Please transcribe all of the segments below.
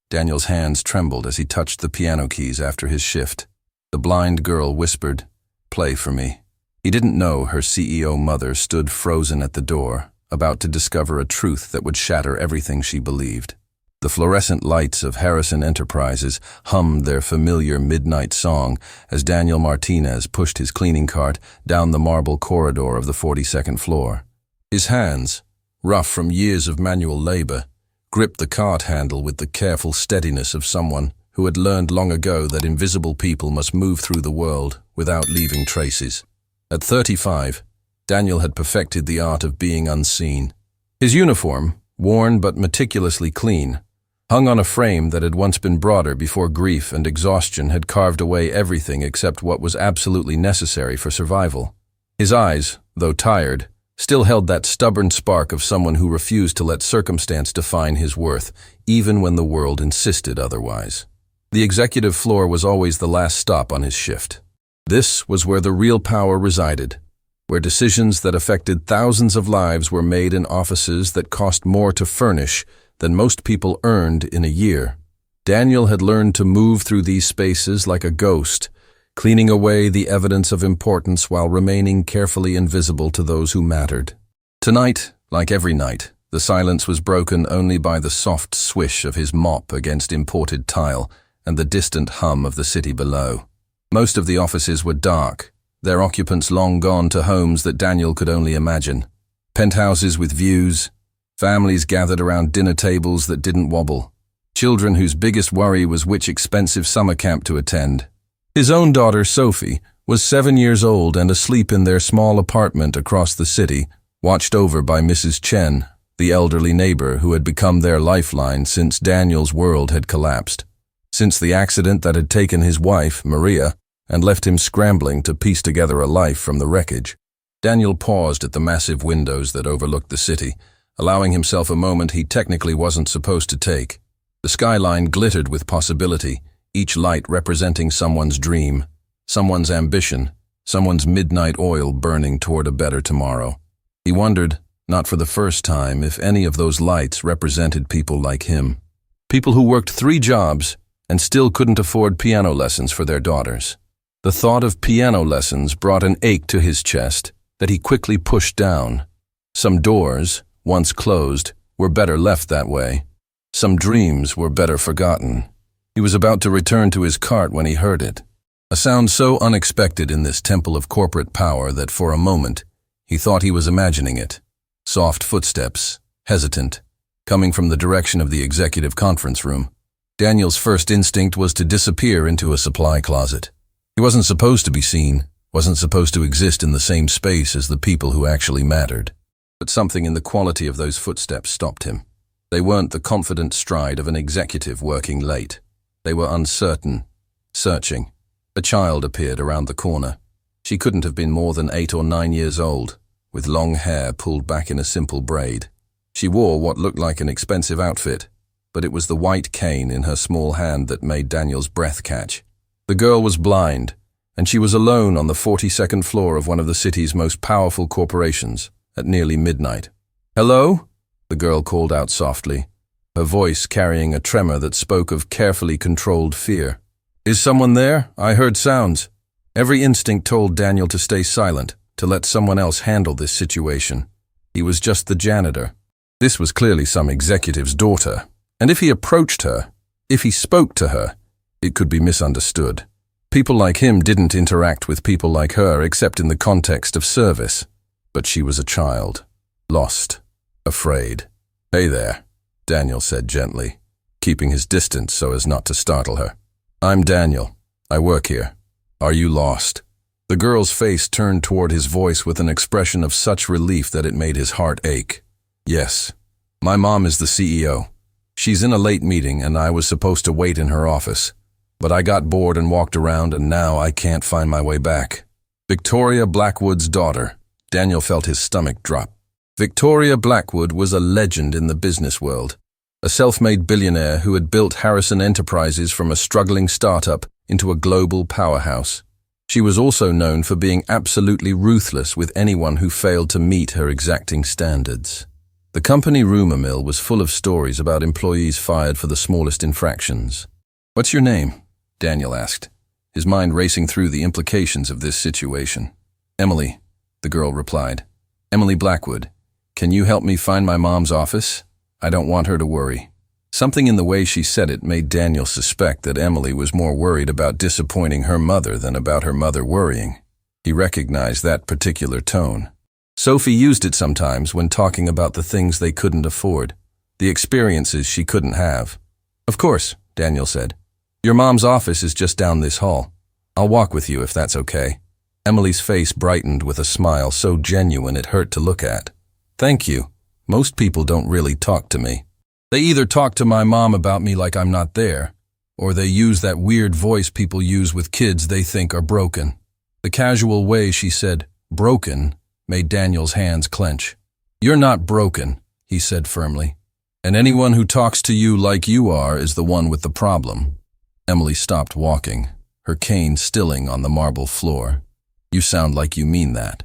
Daniel's hands trembled as he touched the piano keys after his shift. The blind girl whispered, "Play for me." He didn't know her CEO mother stood frozen at the door, about to discover a truth that would shatter everything she believed. The fluorescent lights of Harrison Enterprises hummed their familiar midnight song as Daniel Martinez pushed his cleaning cart down the marble corridor of the 42nd floor. His hands, rough from years of manual labor, gripped the cart handle with the careful steadiness of someone who had learned long ago that invisible people must move through the world without leaving traces. At 35, Daniel had perfected the art of being unseen. His uniform, worn but meticulously clean, hung on a frame that had once been broader before grief and exhaustion had carved away everything except what was absolutely necessary for survival. His eyes, though tired, still held that stubborn spark of someone who refused to let circumstance define his worth, even when the world insisted otherwise. The executive floor was always the last stop on his shift. This was where the real power resided, where decisions that affected thousands of lives were made in offices that cost more to furnish than most people earned in a year. Daniel had learned to move through these spaces like a ghost, cleaning away the evidence of importance while remaining carefully invisible to those who mattered. Tonight, like every night, the silence was broken only by the soft swish of his mop against imported tile and the distant hum of the city below. Most of the offices were dark, their occupants long gone to homes that Daniel could only imagine. Penthouses with views, families gathered around dinner tables that didn't wobble, children whose biggest worry was which expensive summer camp to attend. His own daughter, Sophie, was 7 years old and asleep in their small apartment across the city, watched over by Mrs. Chen, the elderly neighbor who had become their lifeline since Daniel's world had collapsed. Since the accident that had taken his wife, Maria, and left him scrambling to piece together a life from the wreckage. Daniel paused at the massive windows that overlooked the city, allowing himself a moment he technically wasn't supposed to take. The skyline glittered with possibility, each light representing someone's dream, someone's ambition, someone's midnight oil burning toward a better tomorrow. He wondered, not for the first time, if any of those lights represented people like him. People who worked 3 jobs and still couldn't afford piano lessons for their daughters. The thought of piano lessons brought an ache to his chest that he quickly pushed down. Some doors, once closed, were better left that way. Some dreams were better forgotten. He was about to return to his cart when he heard it. A sound so unexpected in this temple of corporate power that for a moment he thought he was imagining it. Soft footsteps, hesitant, coming from the direction of the executive conference room. Daniel's first instinct was to disappear into a supply closet. He wasn't supposed to be seen, wasn't supposed to exist in the same space as the people who actually mattered. But something in the quality of those footsteps stopped him. They weren't the confident stride of an executive working late. They were uncertain, searching. A child appeared around the corner. She couldn't have been more than 8 or 9 years old, with long hair pulled back in a simple braid. She wore what looked like an expensive outfit, but it was the white cane in her small hand that made Daniel's breath catch. The girl was blind, and she was alone on the 42nd floor of one of the city's most powerful corporations at nearly midnight. "Hello?" the girl called out softly, her voice carrying a tremor that spoke of carefully controlled fear. "Is someone there? I heard sounds." Every instinct told Daniel to stay silent, to let someone else handle this situation. He was just the janitor. This was clearly some executive's daughter, and if he approached her, if he spoke to her, it could be misunderstood. People like him didn't interact with people like her except in the context of service. But she was a child, lost, afraid. "Hey there," Daniel said gently, keeping his distance so as not to startle her. "I'm Daniel. I work here. Are you lost?" The girl's face turned toward his voice with an expression of such relief that it made his heart ache. "Yes. My mom is the CEO. She's in a late meeting and I was supposed to wait in her office. But I got bored and walked around and now I can't find my way back." Victoria Blackwood's daughter. Daniel felt his stomach drop. Victoria Blackwood was a legend in the business world, a self-made billionaire who had built Harrison Enterprises from a struggling startup into a global powerhouse. She was also known for being absolutely ruthless with anyone who failed to meet her exacting standards. The company rumor mill was full of stories about employees fired for the smallest infractions. "What's your name?" Daniel asked, his mind racing through the implications of this situation. "Emily," the girl replied. "Emily Blackwood. Can you help me find my mom's office? I don't want her to worry." Something in the way she said it made Daniel suspect that Emily was more worried about disappointing her mother than about her mother worrying. He recognized that particular tone. Sophie used it sometimes when talking about the things they couldn't afford, the experiences she couldn't have. "Of course," Daniel said. "Your mom's office is just down this hall. I'll walk with you if that's okay." Emily's face brightened with a smile so genuine it hurt to look at. "Thank you. Most people don't really talk to me. They either talk to my mom about me like I'm not there, or they use that weird voice people use with kids they think are broken." The casual way she said, "broken," made Daniel's hands clench. "You're not broken," he said firmly. "And anyone who talks to you like you are is the one with the problem." Emily stopped walking, her cane stilling on the marble floor. "You sound like you mean that."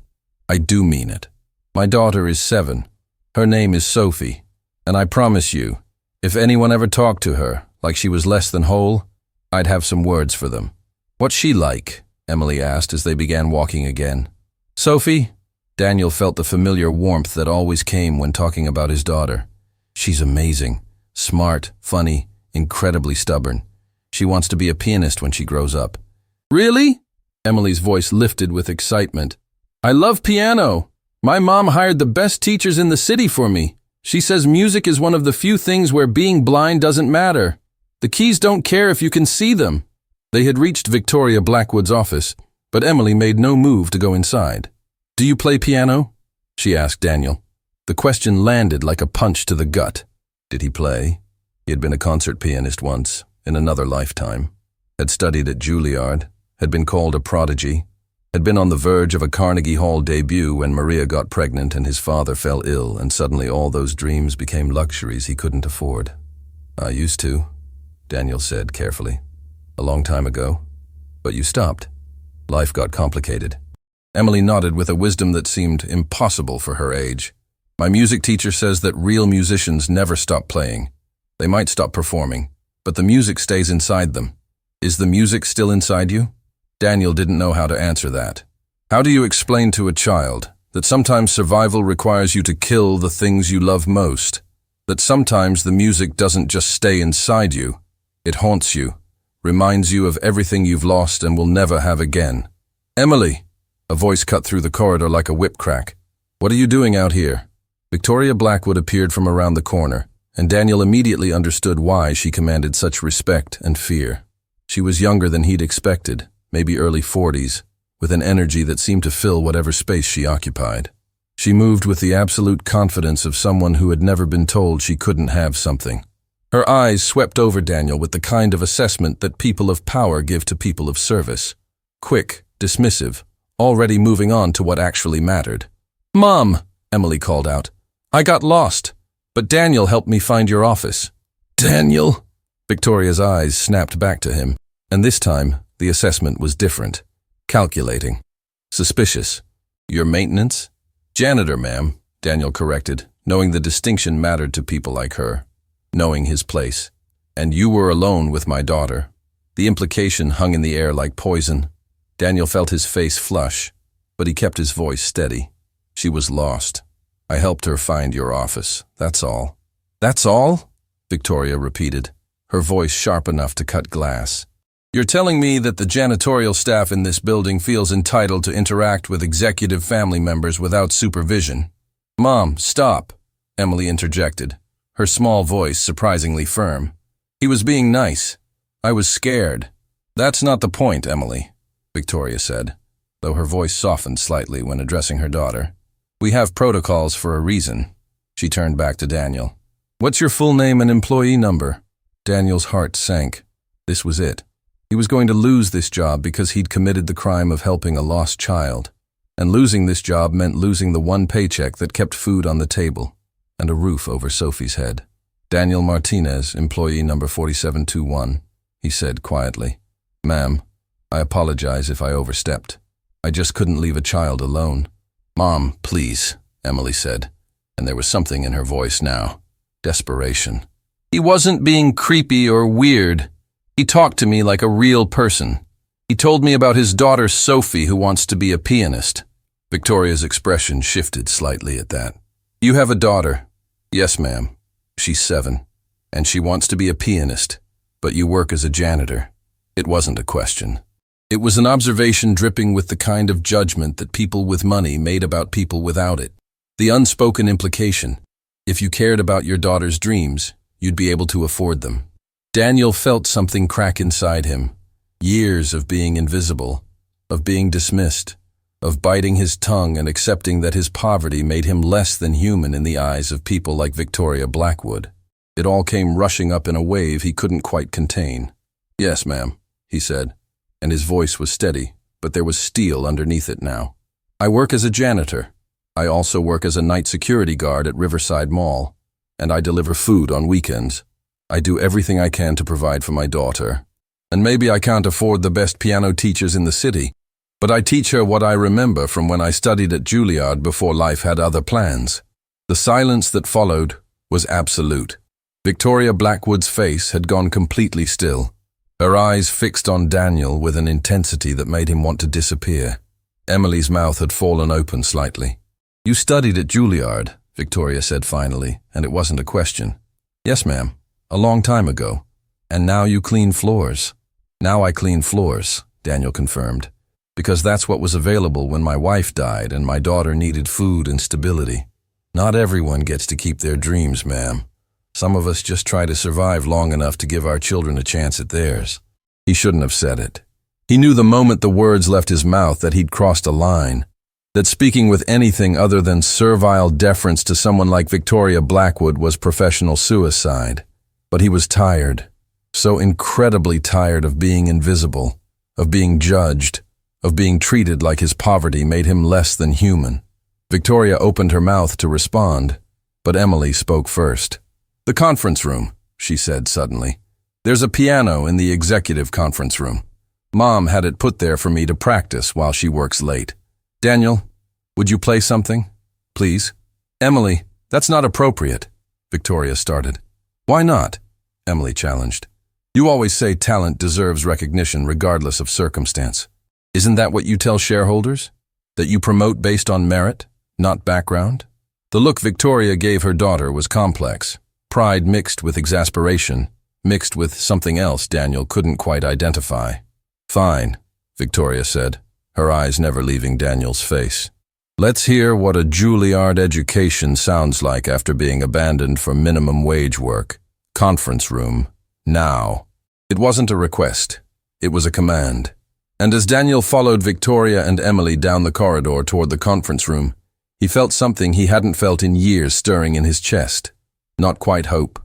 "I do mean it. My daughter is 7. Her name is Sophie. And I promise you, if anyone ever talked to her like she was less than whole, I'd have some words for them." "What's she like?" Emily asked as they began walking again. "Sophie?" Daniel felt the familiar warmth that always came when talking about his daughter. "She's amazing, smart, funny, incredibly stubborn. She wants to be a pianist when she grows up." "Really?" Emily's voice lifted with excitement. "I love piano. My mom hired the best teachers in the city for me. She says music is one of the few things where being blind doesn't matter. The keys don't care if you can see them." They had reached Victoria Blackwood's office, but Emily made no move to go inside. "Do you play piano?" she asked Daniel. The question landed like a punch to the gut. Did he play? He had been a concert pianist once, in another lifetime, had studied at Juilliard, had been called a prodigy, had been on the verge of a Carnegie Hall debut when Maria got pregnant and his father fell ill, and suddenly all those dreams became luxuries he couldn't afford. "I used to," Daniel said carefully. "A long time ago. But you stopped. Life got complicated." Emily nodded with a wisdom that seemed impossible for her age. "My music teacher says that real musicians never stop playing. They might stop performing, but the music stays inside them. Is the music still inside you?" Daniel didn't know how to answer that. How do you explain to a child that sometimes survival requires you to kill the things you love most? That sometimes the music doesn't just stay inside you, it haunts you, reminds you of everything you've lost and will never have again. "Emily!" A voice cut through the corridor like a whip crack. "What are you doing out here?" Victoria Blackwood appeared from around the corner, and Daniel immediately understood why she commanded such respect and fear. She was younger than he'd expected, maybe early 40s, with an energy that seemed to fill whatever space she occupied. She moved with the absolute confidence of someone who had never been told she couldn't have something. Her eyes swept over Daniel with the kind of assessment that people of power give to people of service. Quick, dismissive, already moving on to what actually mattered. "Mom," Emily called out. "I got lost, but Daniel helped me find your office." "Daniel?" Victoria's eyes snapped back to him, and this time, the assessment was different. Calculating. Suspicious. "Your maintenance?" "Janitor, ma'am," Daniel corrected, knowing the distinction mattered to people like her, knowing his place. "And you were alone with my daughter." The implication hung in the air like poison. Daniel felt his face flush, but he kept his voice steady. "She was lost. I helped her find your office, that's all." "That's all?" Victoria repeated, her voice sharp enough to cut glass. "You're telling me that the janitorial staff in this building feels entitled to interact with executive family members without supervision?" "Mom, stop," Emily interjected, her small voice surprisingly firm. "He was being nice. I was scared." "That's not the point, Emily," Victoria said, though her voice softened slightly when addressing her daughter. "We have protocols for a reason." She turned back to Daniel. "What's your full name and employee number?" Daniel's heart sank. This was it. He was going to lose this job because he'd committed the crime of helping a lost child. And losing this job meant losing the one paycheck that kept food on the table and a roof over Sophie's head. "Daniel Martinez, employee number 4721, he said quietly. "Ma'am, I apologize if I overstepped. I just couldn't leave a child alone." "Mom, please," Emily said. and there was something in her voice now. Desperation. He wasn't being creepy or weird. He talked to me like a real person. He told me about his daughter Sophie, who wants to be a pianist. Victoria's expression shifted slightly at that. You have a daughter? Yes, ma'am. She's 7, and she wants to be a pianist, but you work as a janitor. It wasn't a question. It was an observation dripping with the kind of judgment that people with money made about people without it. The unspoken implication, if you cared about your daughter's dreams, you'd be able to afford them. Daniel felt something crack inside him. Years of being invisible, of being dismissed, of biting his tongue and accepting that his poverty made him less than human in the eyes of people like Victoria Blackwood. It all came rushing up in a wave he couldn't quite contain. Yes, ma'am, he said, and his voice was steady, but there was steel underneath it now. I work as a janitor. I also work as a night security guard at Riverside Mall, and I deliver food on weekends. I do everything I can to provide for my daughter. And maybe I can't afford the best piano teachers in the city, but I teach her what I remember from when I studied at Juilliard before life had other plans. The silence that followed was absolute. Victoria Blackwood's face had gone completely still, her eyes fixed on Daniel with an intensity that made him want to disappear. Emily's mouth had fallen open slightly. You studied at Juilliard, Victoria said finally, and it wasn't a question. Yes, ma'am, a long time ago. And now you clean floors. Now I clean floors, Daniel confirmed, because that's what was available when my wife died and my daughter needed food and stability. Not everyone gets to keep their dreams, ma'am. Some of us just try to survive long enough to give our children a chance at theirs. He shouldn't have said it. He knew the moment the words left his mouth that he'd crossed a line, that speaking with anything other than servile deference to someone like Victoria Blackwood was professional suicide. But he was tired. So incredibly tired of being invisible, of being judged, of being treated like his poverty made him less than human. Victoria opened her mouth to respond, but Emily spoke first. The conference room, she said suddenly. There's a piano in the executive conference room. Mom had it put there for me to practice while she works late. Daniel, would you play something? Please? Emily, that's not appropriate, Victoria started. Why not? Emily challenged. You always say talent deserves recognition regardless of circumstance. Isn't that what you tell shareholders? That you promote based on merit, not background? The look Victoria gave her daughter was complex. Pride mixed with exasperation, mixed with something else Daniel couldn't quite identify. Fine, Victoria said, her eyes never leaving Daniel's face. Let's hear what a Juilliard education sounds like after being abandoned for minimum wage work. Conference room. Now. It wasn't a request. It was a command. And as Daniel followed Victoria and Emily down the corridor toward the conference room, he felt something he hadn't felt in years stirring in his chest. Not quite hope.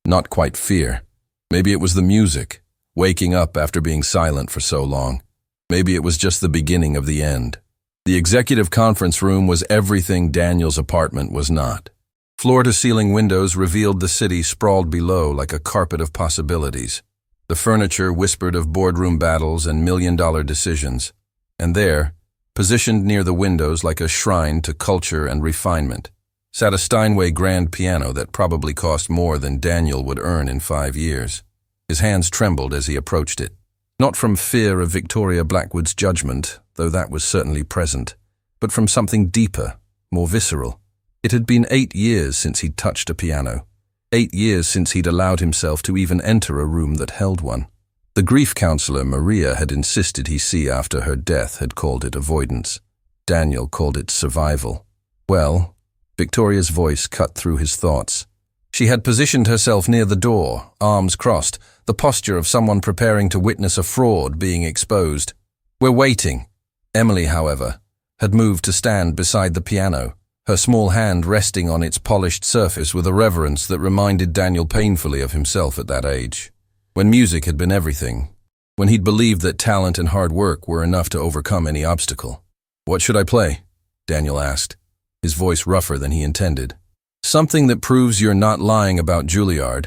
Not quite fear. Maybe it was the music, waking up after being silent for so long. Maybe it was just the beginning of the end. The executive conference room was everything Daniel's apartment was not. Floor-to-ceiling windows revealed the city sprawled below like a carpet of possibilities. The furniture whispered of boardroom battles and million-dollar decisions. And there, positioned near the windows like a shrine to culture and refinement, sat a Steinway grand piano that probably cost more than Daniel would earn in 5 years. His hands trembled as he approached it. Not from fear of Victoria Blackwood's judgment, though that was certainly present, but from something deeper, more visceral. It had been 8 years since he'd touched a piano. 8 years since he'd allowed himself to even enter a room that held one. The grief counselor Maria had insisted he see after her death had called it avoidance. Daniel called it survival. Well, Victoria's voice cut through his thoughts. She had positioned herself near the door, arms crossed, the posture of someone preparing to witness a fraud being exposed. We're waiting. Emily, however, had moved to stand beside the piano, her small hand resting on its polished surface with a reverence that reminded Daniel painfully of himself at that age, when music had been everything, when he'd believed that talent and hard work were enough to overcome any obstacle. What should I play? Daniel asked, his voice rougher than he intended. Something that proves you're not lying about Juilliard,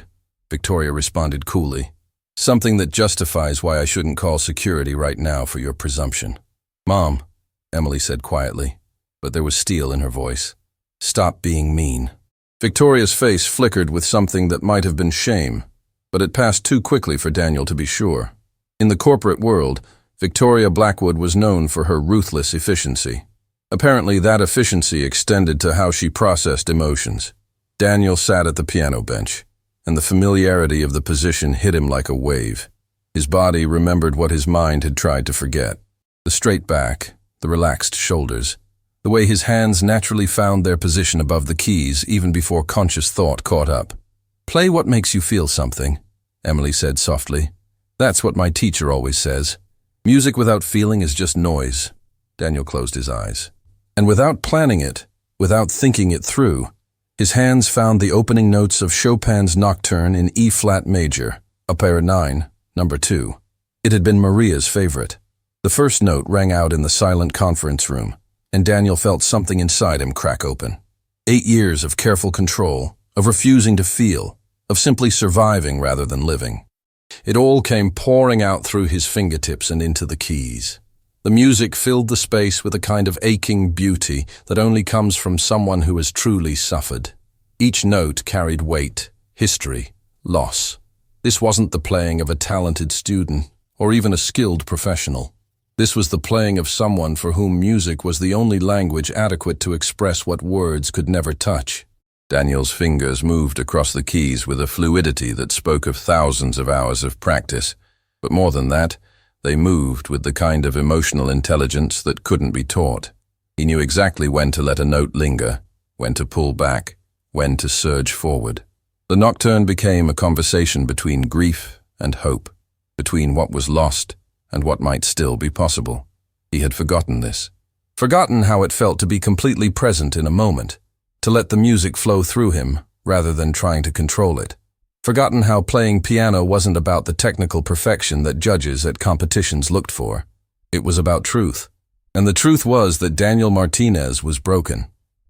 Victoria responded coolly. Something that justifies why I shouldn't call security right now for your presumption. Mom, Emily said quietly, but there was steel in her voice. Stop being mean. Victoria's face flickered with something that might have been shame, but it passed too quickly for Daniel to be sure. In the corporate world, Victoria Blackwood was known for her ruthless efficiency. Apparently, that efficiency extended to how she processed emotions. Daniel sat at the piano bench, and the familiarity of the position hit him like a wave. His body remembered what his mind had tried to forget. The straight back, the relaxed shoulders, the way his hands naturally found their position above the keys even before conscious thought caught up. "Play what makes you feel something," Emily said softly. "That's what my teacher always says. Music without feeling is just noise." Daniel closed his eyes. And without planning it, without thinking it through, his hands found the opening notes of Chopin's Nocturne in E-flat major, Opera 9, number 2. It had been Maria's favorite. The first note rang out in the silent conference room, and Daniel felt something inside him crack open. 8 years of careful control, of refusing to feel, of simply surviving rather than living. It all came pouring out through his fingertips and into the keys. The music filled the space with a kind of aching beauty that only comes from someone who has truly suffered. Each note carried weight, history, loss. This wasn't the playing of a talented student, or even a skilled professional. This was the playing of someone for whom music was the only language adequate to express what words could never touch. Daniel's fingers moved across the keys with a fluidity that spoke of thousands of hours of practice. But more than that, they moved with the kind of emotional intelligence that couldn't be taught. He knew exactly when to let a note linger, when to pull back, when to surge forward. The nocturne became a conversation between grief and hope, between what was lost and what might still be possible. He had forgotten this. Forgotten how it felt to be completely present in a moment, to let the music flow through him rather than trying to control it. Forgotten how playing piano wasn't about the technical perfection that judges at competitions looked for. It was about truth. And the truth was that Daniel Martinez was broken.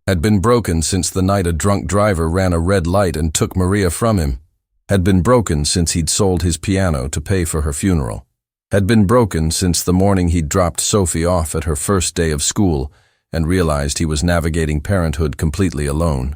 Had been broken since the night a drunk driver ran a red light and took Maria from him. Had been broken since he'd sold his piano to pay for her funeral. Had been broken since the morning he'd dropped Sophie off at her first day of school and realized he was navigating parenthood completely alone.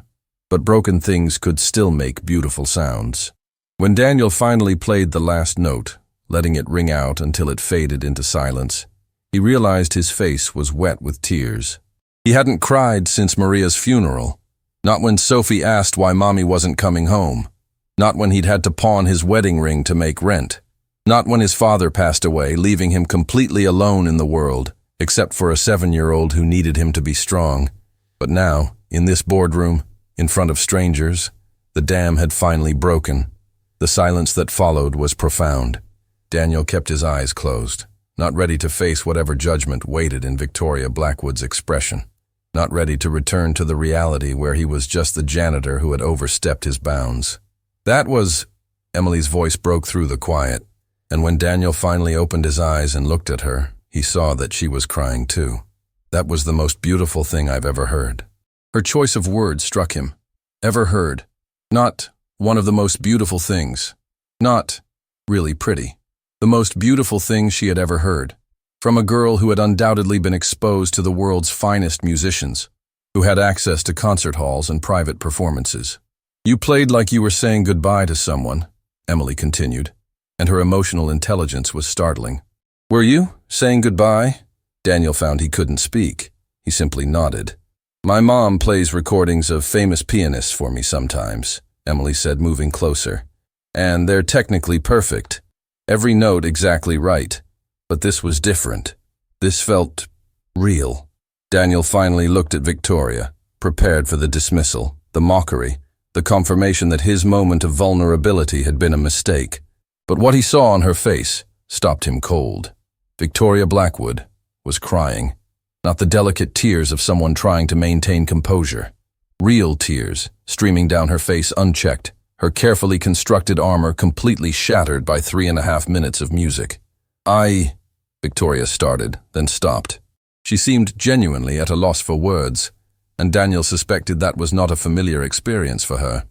But broken things could still make beautiful sounds. When Daniel finally played the last note, letting it ring out until it faded into silence, he realized his face was wet with tears. He hadn't cried since Maria's funeral, not when Sophie asked why Mommy wasn't coming home, not when he'd had to pawn his wedding ring to make rent, not when his father passed away, leaving him completely alone in the world, except for a 7-year-old who needed him to be strong. But now, in this boardroom, in front of strangers, the dam had finally broken. The silence that followed was profound. Daniel kept his eyes closed, not ready to face whatever judgment waited in Victoria Blackwood's expression, not ready to return to the reality where he was just the janitor who had overstepped his bounds. That was... Emily's voice broke through the quiet, and when Daniel finally opened his eyes and looked at her, he saw that she was crying too. That was the most beautiful thing I've ever heard. Her choice of words struck him. Ever heard. Not one of the most beautiful things. Not really pretty. The most beautiful thing she had ever heard. From a girl who had undoubtedly been exposed to the world's finest musicians, who had access to concert halls and private performances. "You played like you were saying goodbye to someone," Emily continued, and her emotional intelligence was startling. "Were you saying goodbye?" Daniel found he couldn't speak. He simply nodded. "My mom plays recordings of famous pianists for me sometimes," Emily said, moving closer. "And they're technically perfect. Every note exactly right. But this was different. This felt real." Daniel finally looked at Victoria, prepared for the dismissal, the mockery, the confirmation that his moment of vulnerability had been a mistake. But what he saw on her face stopped him cold. Victoria Blackwood was crying. Not the delicate tears of someone trying to maintain composure. Real tears, streaming down her face unchecked, her carefully constructed armor completely shattered by 3.5 minutes of music. Victoria started, then stopped. She seemed genuinely at a loss for words, and Daniel suspected that was not a familiar experience for her.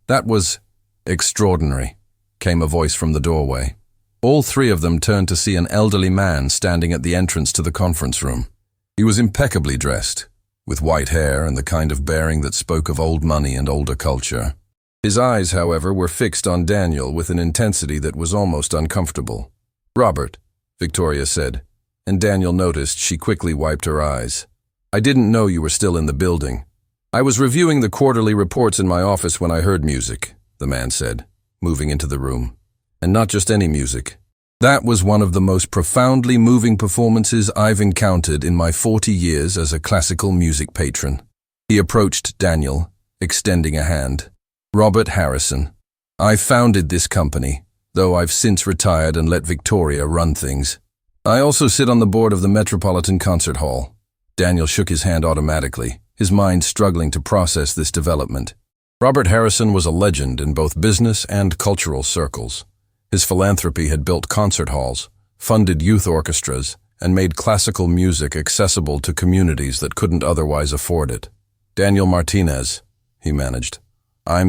"That was extraordinary," came a voice from the doorway. All three of them turned to see an elderly man standing at the entrance to the conference room. He was impeccably dressed, with white hair and the kind of bearing that spoke of old money and older culture. His eyes, however, were fixed on Daniel with an intensity that was almost uncomfortable. "Robert," Victoria said, and Daniel noticed she quickly wiped her eyes. "I didn't know you were still in the building. I was reviewing the quarterly reports in my office when I heard music," the man said, moving into the room. "And not just any music. That was one of the most profoundly moving performances I've encountered in my 40 years as a classical music patron." He approached Daniel, extending a hand. "Robert Harrison. I founded this company, though I've since retired and let Victoria run things. I also sit on the board of the Metropolitan Concert Hall." Daniel shook his hand automatically, his mind struggling to process this development. Robert Harrison was a legend in both business and cultural circles. His philanthropy had built concert halls, funded youth orchestras, and made classical music accessible to communities that couldn't otherwise afford it. "Daniel Martinez," he managed. I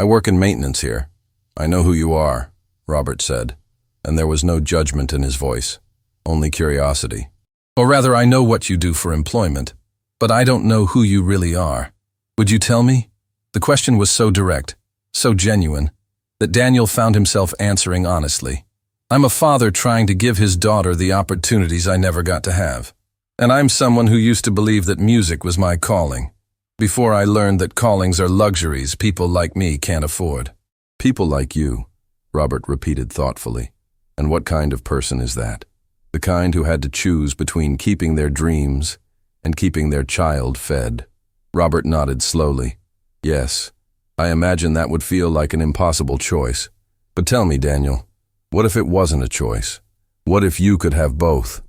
work in maintenance here. "I know who you are," Robert said, and there was no judgment in his voice, only curiosity. "Or rather, I know what you do for employment, but I don't know who you really are. Would you tell me?" The question was so direct, so genuine, that Daniel found himself answering honestly. "I'm a father trying to give his daughter the opportunities I never got to have. And I'm someone who used to believe that music was my calling, before I learned that callings are luxuries people like me can't afford." "People like you," Robert repeated thoughtfully. "And what kind of person is that? The kind who had to choose between keeping their dreams and keeping their child fed?" Robert nodded slowly. "Yes, I imagine that would feel like an impossible choice. But tell me, Daniel, what if it wasn't a choice? What if you could have both?"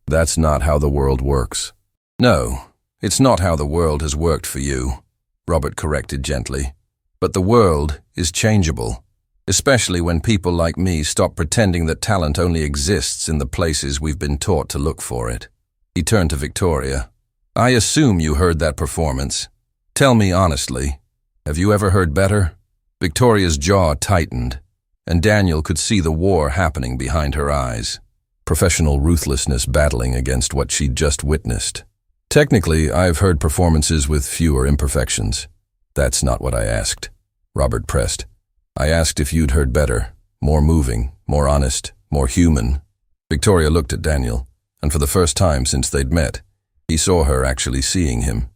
"That's not how the world works." "No, it's not how the world has worked for you," Robert corrected gently. "But the world is changeable, especially when people like me stop pretending that talent only exists in the places we've been taught to look for it." He turned to Victoria. "I assume you heard that performance. Tell me honestly, have you ever heard better?" Victoria's jaw tightened, and Daniel could see the war happening behind her eyes, professional ruthlessness battling against what she'd just witnessed. "Technically, I've heard performances with fewer imperfections." "That's not what I asked," Robert pressed. "I asked if you'd heard better, more moving, more honest, more human." Victoria looked at Daniel, and for the first time since they'd met, he saw her actually seeing him.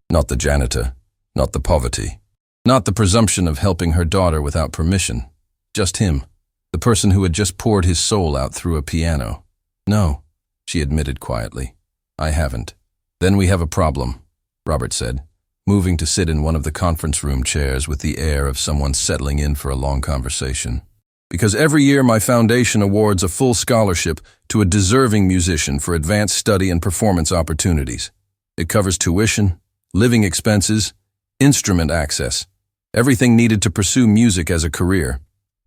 Not the janitor, not the poverty, not the presumption of helping her daughter without permission. Just him, the person who had just poured his soul out through a piano. "No," she admitted quietly. "I haven't." "Then we have a problem," Robert said, moving to sit in one of the conference room chairs with the air of someone settling in for a long conversation. "Because every year my foundation awards a full scholarship to a deserving musician for advanced study and performance opportunities. It covers tuition, living expenses, instrument access, everything needed to pursue music as a career.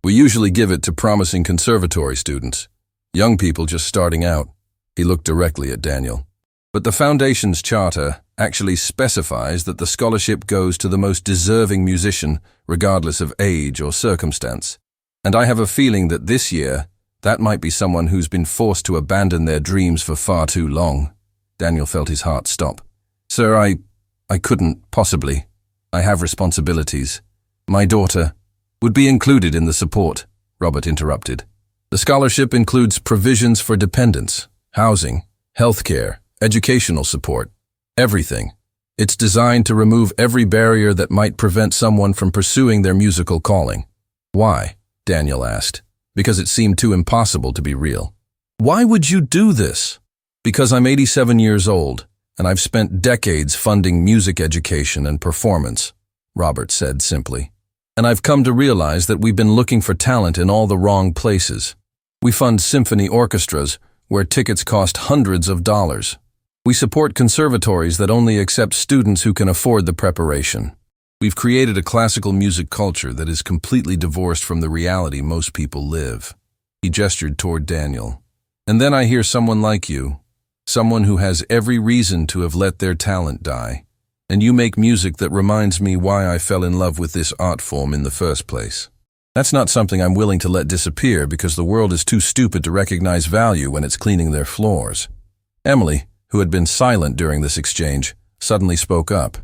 We usually give it to promising conservatory students, young people just starting out." He looked directly at Daniel. "But the foundation's charter actually specifies that the scholarship goes to the most deserving musician, regardless of age or circumstance. And I have a feeling that this year, that might be someone who's been forced to abandon their dreams for far too long." Daniel felt his heart stop. "Sir, I couldn't, possibly. I have responsibilities. My daughter would be included in the support," Robert interrupted. "The scholarship includes provisions for dependents, housing, healthcare, educational support, everything. It's designed to remove every barrier that might prevent someone from pursuing their musical calling." "Why?" Daniel asked. "Because it seemed too impossible to be real." "Why would you do this?" "Because I'm 87 years old, and I've spent decades funding music education and performance," Robert said simply. "And I've come to realize that we've been looking for talent in all the wrong places. We fund symphony orchestras where tickets cost hundreds of dollars. We support conservatories that only accept students who can afford the preparation. We've created a classical music culture that is completely divorced from the reality most people live." He gestured toward Daniel. "And then I hear someone like you, someone who has every reason to have let their talent die, and you make music that reminds me why I fell in love with this art form in the first place. That's not something I'm willing to let disappear because the world is too stupid to recognize value when it's cleaning their floors." Emily, who had been silent during this exchange, suddenly spoke up.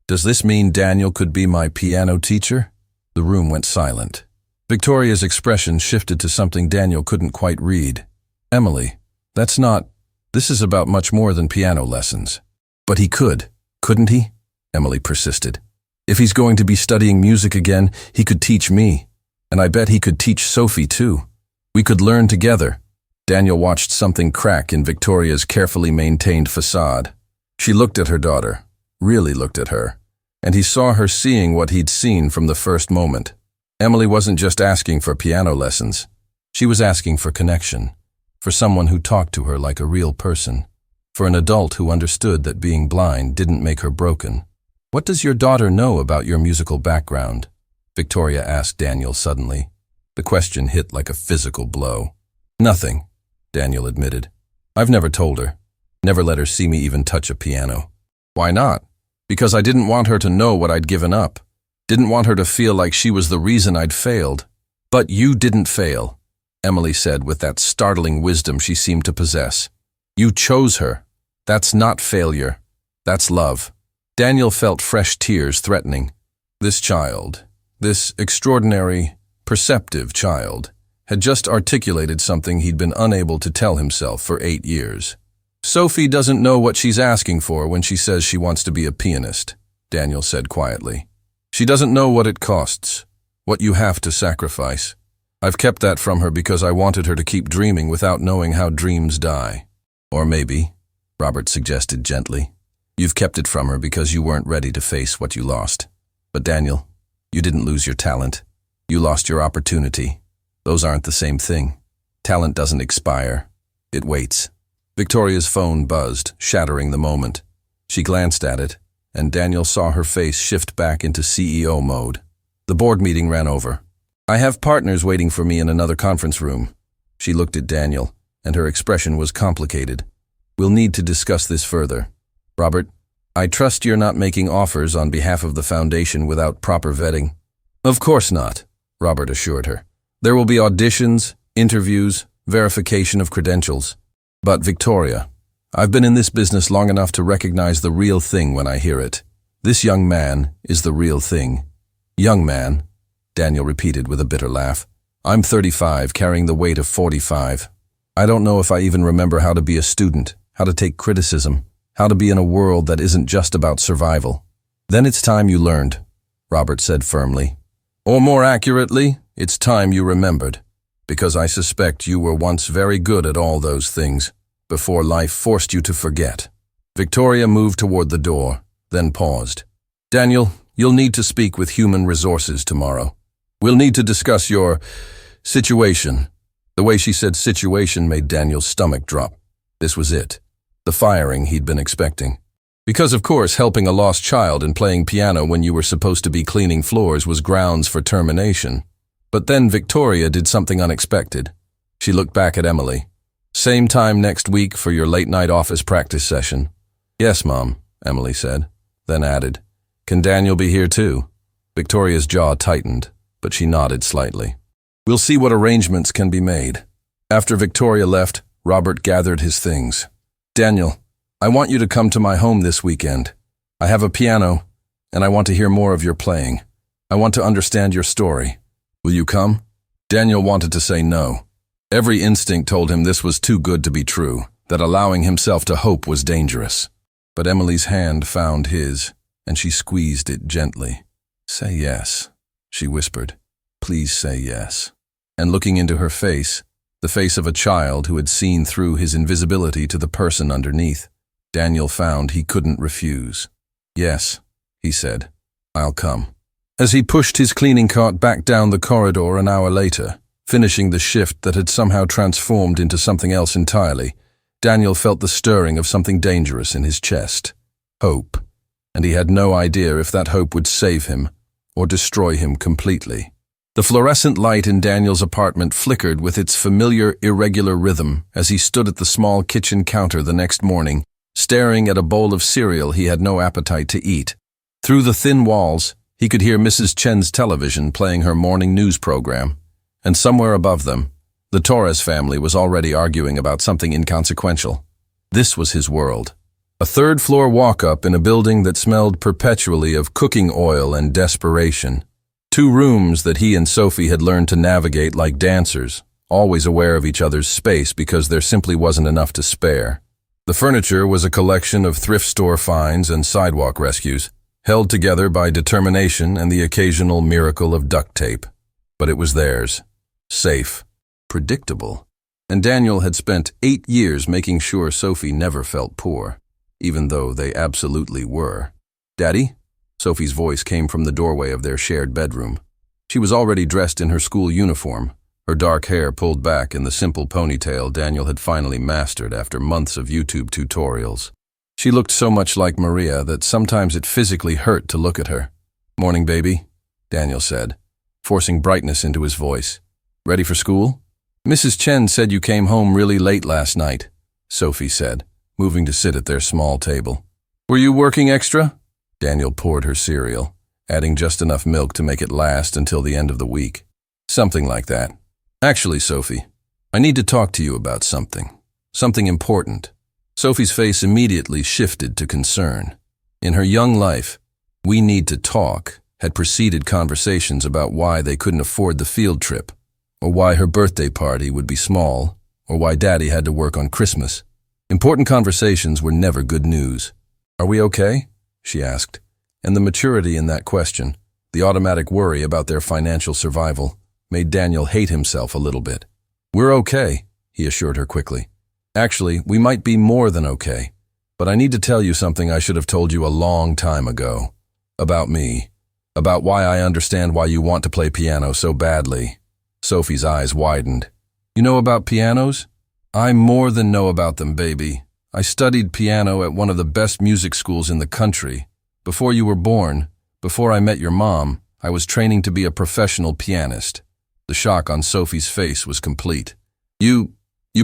"Does this mean Daniel could be my piano teacher?" The room went silent. Victoria's expression shifted to something Daniel couldn't quite read. "Emily, this is about much more than piano lessons." "But he could, couldn't he?" Emily persisted. "If he's going to be studying music again, he could teach me. And I bet he could teach Sophie too. We could learn together." Daniel watched something crack in Victoria's carefully maintained facade. She looked at her daughter, really looked at her, and he saw her seeing what he'd seen from the first moment. Emily wasn't just asking for piano lessons. She was asking for connection, for someone who talked to her like a real person, for an adult who understood that being blind didn't make her broken. "What does your daughter know about your musical background?" Victoria asked Daniel suddenly. The question hit like a physical blow. "Nothing," Daniel admitted. "I've never told her. Never let her see me even touch a piano." "Why not?" "Because I didn't want her to know what I'd given up. Didn't want her to feel like she was the reason I'd failed." "But you didn't fail," Emily said with that startling wisdom she seemed to possess. "You chose her. That's not failure. That's love." Daniel felt fresh tears threatening. This child, this extraordinary, perceptive child, had just articulated something he'd been unable to tell himself for 8 years. "Sophie doesn't know what she's asking for when she says she wants to be a pianist," Daniel said quietly. "She doesn't know what it costs, what you have to sacrifice. I've kept that from her because I wanted her to keep dreaming without knowing how dreams die." "Or maybe," Robert suggested gently, "you've kept it from her because you weren't ready to face what you lost. But Daniel, you didn't lose your talent. You lost your opportunity. Those aren't the same thing. Talent doesn't expire. It waits." Victoria's phone buzzed, shattering the moment. She glanced at it, and Daniel saw her face shift back into CEO mode. The board meeting ran over. "I have partners waiting for me in another conference room." She looked at Daniel, and her expression was complicated. "We'll need to discuss this further. Robert, I trust you're not making offers on behalf of the foundation without proper vetting." "Of course not," Robert assured her. "There will be auditions, interviews, verification of credentials. But Victoria, I've been in this business long enough to recognize the real thing when I hear it. This young man is the real thing." "Young man," Daniel repeated with a bitter laugh. "I'm 35, carrying the weight of 45. I don't know if I even remember how to be a student, how to take criticism, how to be in a world that isn't just about survival." "Then it's time you learned," Robert said firmly. "Or more accurately, it's time you remembered, because I suspect you were once very good at all those things, before life forced you to forget." Victoria moved toward the door, then paused. "Daniel, you'll need to speak with Human Resources tomorrow. We'll need to discuss your situation." The way she said situation made Daniel's stomach drop. This was it. The firing he'd been expecting. Because, of course, helping a lost child and playing piano when you were supposed to be cleaning floors was grounds for termination. But then Victoria did something unexpected. She looked back at Emily. "Same time next week for your late-night office practice session." "Yes, Mom," Emily said, then added, "Can Daniel be here too?" Victoria's jaw tightened, but she nodded slightly. "We'll see what arrangements can be made." After Victoria left, Robert gathered his things. "Daniel, I want you to come to my home this weekend. I have a piano, and I want to hear more of your playing. I want to understand your story. Will you come?" Daniel wanted to say no. Every instinct told him this was too good to be true, that allowing himself to hope was dangerous. But Emily's hand found his, and she squeezed it gently. "Say yes," she whispered. "Please say yes." And looking into her face, the face of a child who had seen through his invisibility to the person underneath, Daniel found he couldn't refuse. "Yes," he said, "I'll come." As he pushed his cleaning cart back down the corridor an hour later, finishing the shift that had somehow transformed into something else entirely, Daniel felt the stirring of something dangerous in his chest. Hope. And he had no idea if that hope would save him or destroy him completely. The fluorescent light in Daniel's apartment flickered with its familiar, irregular rhythm as he stood at the small kitchen counter the next morning, staring at a bowl of cereal he had no appetite to eat. Through the thin walls, he could hear Mrs. Chen's television playing her morning news program, and somewhere above them, the Torres family was already arguing about something inconsequential. This was his world, A third-floor walk-up in a building that smelled perpetually of cooking oil and desperation. 2 rooms that he and Sophie had learned to navigate like dancers, always aware of each other's space because there simply wasn't enough to spare. The furniture was a collection of thrift store finds and sidewalk rescues, held together by determination and the occasional miracle of duct tape. But it was theirs. Safe. Predictable. And Daniel had spent 8 years making sure Sophie never felt poor, even though they absolutely were. "Daddy?" Sophie's voice came from the doorway of their shared bedroom. She was already dressed in her school uniform, her dark hair pulled back in the simple ponytail Daniel had finally mastered after months of YouTube tutorials. She looked so much like Maria that sometimes it physically hurt to look at her. "Morning, baby," Daniel said, forcing brightness into his voice. "Ready for school?" "Mrs. Chen said you came home really late last night," Sophie said, moving to sit at their small table. "Were you working extra?" Daniel poured her cereal, adding just enough milk to make it last until the end of the week. "Something like that. Actually, Sophie, I need to talk to you about something. Something important." Sophie's face immediately shifted to concern. In her young life, "we need to talk" had preceded conversations about why they couldn't afford the field trip, or why her birthday party would be small, or why Daddy had to work on Christmas. Important conversations were never good news. "Are we okay?" she asked, and the maturity in that question, the automatic worry about their financial survival, made Daniel hate himself a little bit. "We're okay," he assured her quickly. "Actually, we might be more than okay, but I need to tell you something I should have told you a long time ago. About me. About why I understand why you want to play piano so badly." Sophie's eyes widened. "You know about pianos?" "I more than know about them, baby. I studied piano at one of the best music schools in the country. Before you were born, before I met your mom, I was training to be a professional pianist." The shock on Sophie's face was complete. You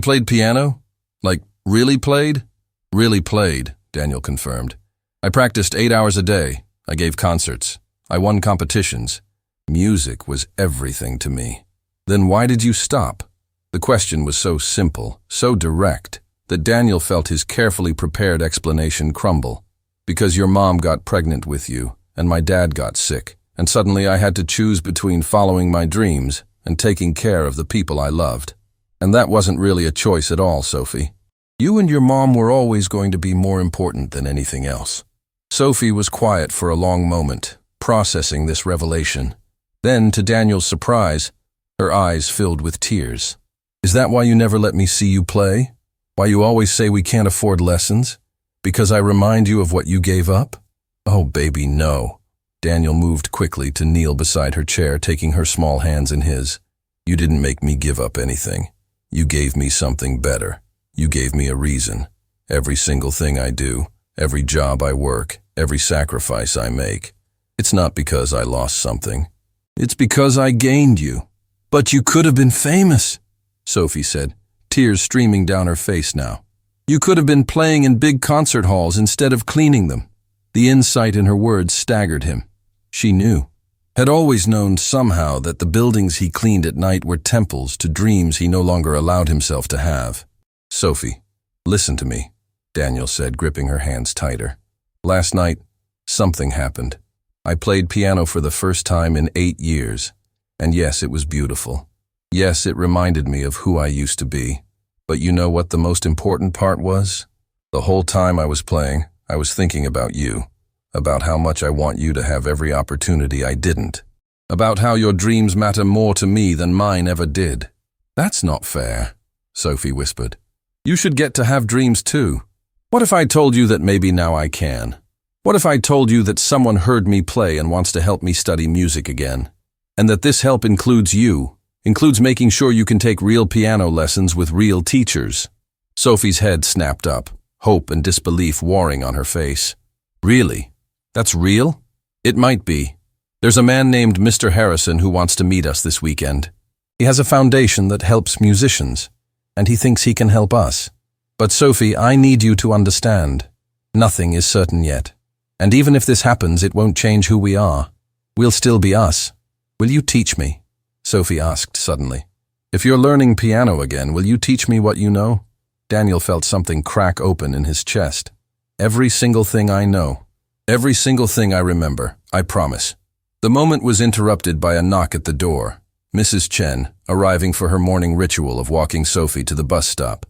played piano? Like, really played?" "Really played," Daniel confirmed. "I practiced 8 hours a day. I gave concerts. I won competitions. Music was everything to me." "Then why did you stop?" The question was so simple, so direct, that Daniel felt his carefully prepared explanation crumble. "Because your mom got pregnant with you, and my dad got sick, and suddenly I had to choose between following my dreams and taking care of the people I loved. And that wasn't really a choice at all, Sophie. You and your mom were always going to be more important than anything else." Sophie was quiet for a long moment, processing this revelation. Then, to Daniel's surprise, her eyes filled with tears. "Is that why you never let me see you play? Why you always say we can't afford lessons? Because I remind you of what you gave up?" "Oh, baby, no." Daniel moved quickly to kneel beside her chair, taking her small hands in his. "You didn't make me give up anything. You gave me something better. You gave me a reason. Every single thing I do, every job I work, every sacrifice I make. It's not because I lost something. It's because I gained you." "But you could have been famous," Sophie said, tears streaming down her face now. "You could have been playing in big concert halls instead of cleaning them." The insight in her words staggered him. She knew, had always known somehow that the buildings he cleaned at night were temples to dreams he no longer allowed himself to have. "Sophie, listen to me," Daniel said, gripping her hands tighter. "Last night, something happened. I played piano for the first time in 8 years. And yes, it was beautiful. Yes, it reminded me of who I used to be. But you know what the most important part was? The whole time I was playing, I was thinking about you, about how much I want you to have every opportunity I didn't, about how your dreams matter more to me than mine ever did." "That's not fair," Sophie whispered. "You should get to have dreams too. What if I told you that maybe now I can? What if I told you that someone heard me play and wants to help me study music again? And that this help includes you, includes making sure you can take real piano lessons with real teachers?" Sophie's head snapped up, hope and disbelief warring on her face. "Really? That's real?" "It might be. There's a man named Mr. Harrison who wants to meet us this weekend. He has a foundation that helps musicians, and he thinks he can help us. But Sophie, I need you to understand. Nothing is certain yet. And even if this happens, it won't change who we are. We'll still be us. Will you teach me?" Sophie asked suddenly. "If you're learning piano again, will you teach me what you know?" Daniel felt something crack open in his chest. Every single thing I know. Every single thing I remember, I promise. The moment was interrupted by a knock at the door. Mrs. Chen, arriving for her morning ritual of walking Sophie to the bus stop.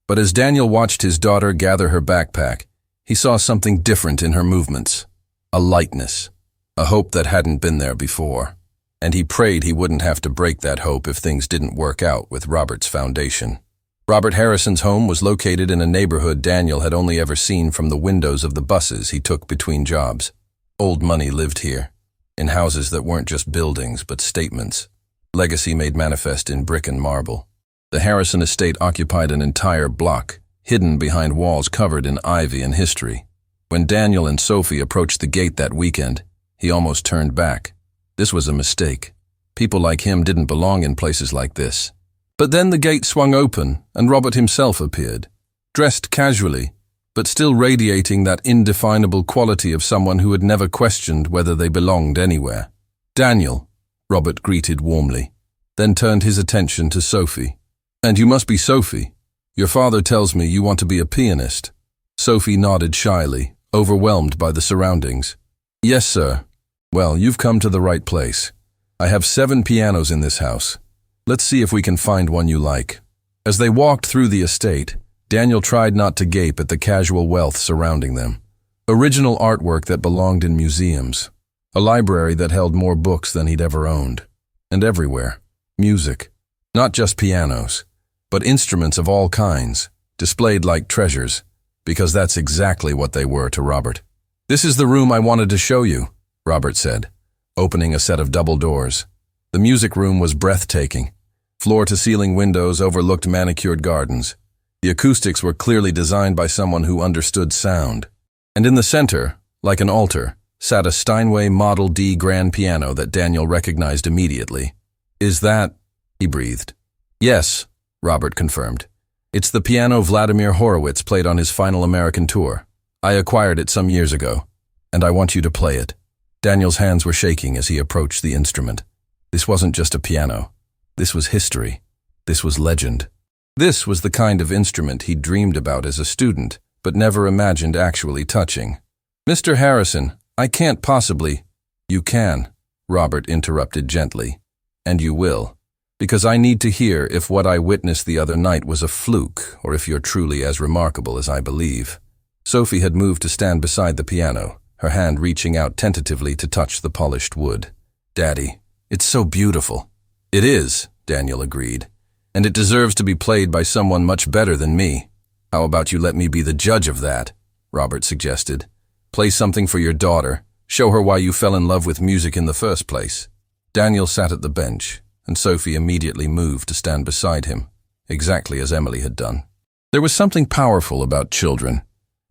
But as Daniel watched his daughter gather her backpack, he saw something different in her movements. A lightness. A hope that hadn't been there before. And he prayed he wouldn't have to break that hope if things didn't work out with Robert's foundation. Robert Harrison's home was located in a neighborhood Daniel had only ever seen from the windows of the buses he took between jobs. Old money lived here, in houses that weren't just buildings but statements. Legacy made manifest in brick and marble. The Harrison estate occupied an entire block, hidden behind walls covered in ivy and history. When Daniel and Sophie approached the gate that weekend, he almost turned back. This was a mistake. People like him didn't belong in places like this. But then the gate swung open and Robert himself appeared, dressed casually, but still radiating that indefinable quality of someone who had never questioned whether they belonged anywhere. "Daniel," Robert greeted warmly, then turned his attention to Sophie. "And you must be Sophie. Your father tells me you want to be a pianist." Sophie nodded shyly, overwhelmed by the surroundings. "Yes, sir." "Well, you've come to the right place. I have 7 pianos in this house. Let's see if we can find one you like." As they walked through the estate, Daniel tried not to gape at the casual wealth surrounding them. Original artwork that belonged in museums. A library that held more books than he'd ever owned. And everywhere, music. Not just pianos, but instruments of all kinds, displayed like treasures, because that's exactly what they were to Robert. "This is the room I wanted to show you," Robert said, opening a set of double doors. The music room was breathtaking. Floor-to-ceiling windows overlooked manicured gardens. The acoustics were clearly designed by someone who understood sound. And in the center, like an altar, sat a Steinway Model D grand piano that Daniel recognized immediately. "Is that—" he breathed. "Yes," Robert confirmed. "It's the piano Vladimir Horowitz played on his final American tour. I acquired it some years ago, and I want you to play it." Daniel's hands were shaking as he approached the instrument. This wasn't just a piano. This was history. This was legend. This was the kind of instrument he'd dreamed about as a student, but never imagined actually touching. "Mr. Harrison, I can't possibly—" "You can," Robert interrupted gently. "And you will. Because I need to hear if what I witnessed the other night was a fluke, or if you're truly as remarkable as I believe." Sophie had moved to stand beside the piano, her hand reaching out tentatively to touch the polished wood. "Daddy, it's so beautiful." "It is," Daniel agreed. "And it deserves to be played by someone much better than me." "How about you let me be the judge of that?" Robert suggested. "Play something for your daughter. Show her why you fell in love with music in the first place." Daniel sat at the bench, and Sophie immediately moved to stand beside him, exactly as Emily had done. There was something powerful about children,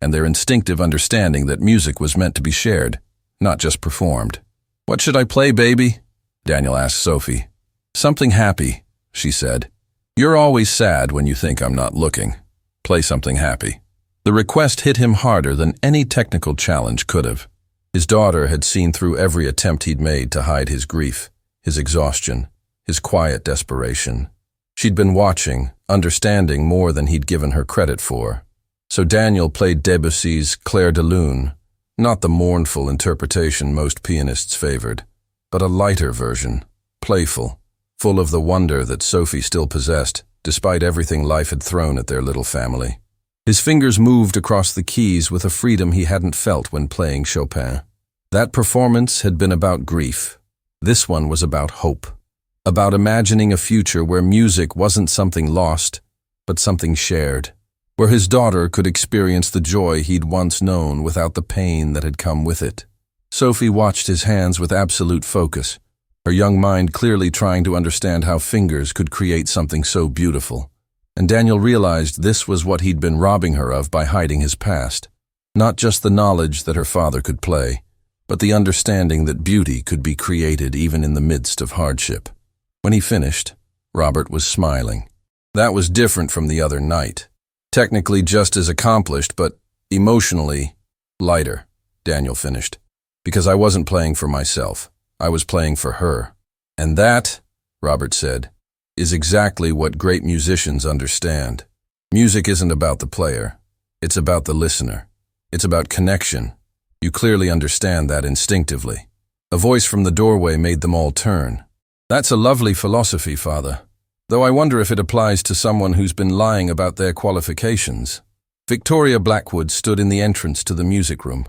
and their instinctive understanding that music was meant to be shared, not just performed. "What should I play, baby?" Daniel asked Sophie. "Something happy," she said. "You're always sad when you think I'm not looking. Play something happy." The request hit him harder than any technical challenge could have. His daughter had seen through every attempt he'd made to hide his grief, his exhaustion, his quiet desperation. She'd been watching, understanding more than he'd given her credit for. So Daniel played Debussy's Clair de Lune, not the mournful interpretation most pianists favored, but a lighter version, playful, full of the wonder that Sophie still possessed, despite everything life had thrown at their little family. His fingers moved across the keys with a freedom he hadn't felt when playing Chopin. That performance had been about grief. This one was about hope, about imagining a future where music wasn't something lost, but something shared, where his daughter could experience the joy he'd once known without the pain that had come with it. Sophie watched his hands with absolute focus, her young mind clearly trying to understand how fingers could create something so beautiful. And Daniel realized this was what he'd been robbing her of by hiding his past. Not just the knowledge that her father could play, but the understanding that beauty could be created even in the midst of hardship. When he finished, Robert was smiling. That was different from the other night. Technically just as accomplished, but emotionally lighter, Daniel finished. Because I wasn't playing for myself. I was playing for her. And that, Robert said, is exactly what great musicians understand. Music isn't about the player. It's about the listener. It's about connection. You clearly understand that instinctively. A voice from the doorway made them all turn. That's a lovely philosophy, Father. Though I wonder if it applies to someone who's been lying about their qualifications. Victoria Blackwood stood in the entrance to the music room,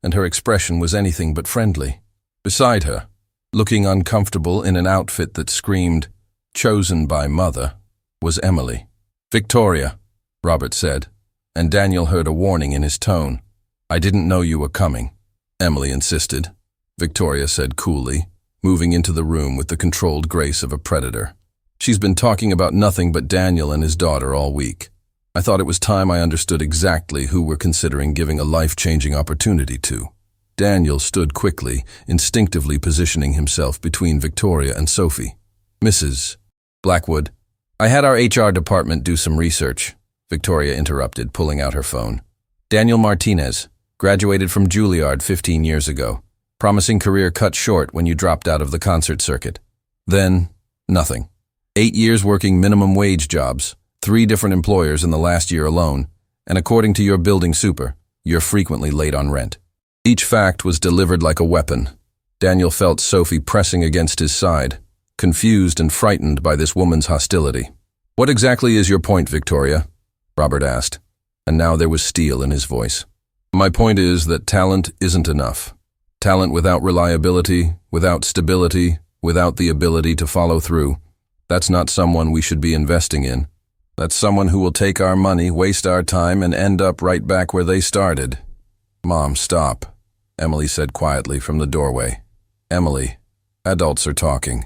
and her expression was anything but friendly. Beside her, looking uncomfortable in an outfit that screamed, "Chosen by Mother," was Emily. "Victoria," Robert said, and Daniel heard a warning in his tone. "I didn't know you were coming," Emily insisted. Victoria said coolly, moving into the room with the controlled grace of a predator. "She's been talking about nothing but Daniel and his daughter all week. I thought it was time I understood exactly who we're considering giving a life-changing opportunity to." Daniel stood quickly, instinctively positioning himself between Victoria and Sophie. "Mrs. Blackwood, I had our HR department do some research," Victoria interrupted, pulling out her phone. "Daniel Martinez, graduated from Juilliard 15 years ago. Promising career cut short when you dropped out of the concert circuit. Then, nothing. 8 years working minimum wage jobs, 3 different employers in the last year alone, and according to your building super, you're frequently late on rent." Each fact was delivered like a weapon. Daniel felt Sophie pressing against his side, confused and frightened by this woman's hostility. "What exactly is your point, Victoria?" Robert asked, and now there was steel in his voice. "My point is that talent isn't enough. Talent without reliability, without stability, without the ability to follow through. That's not someone we should be investing in. That's someone who will take our money, waste our time, and end up right back where they started." "Mom, stop," Emily said quietly from the doorway. "Emily, adults are talking."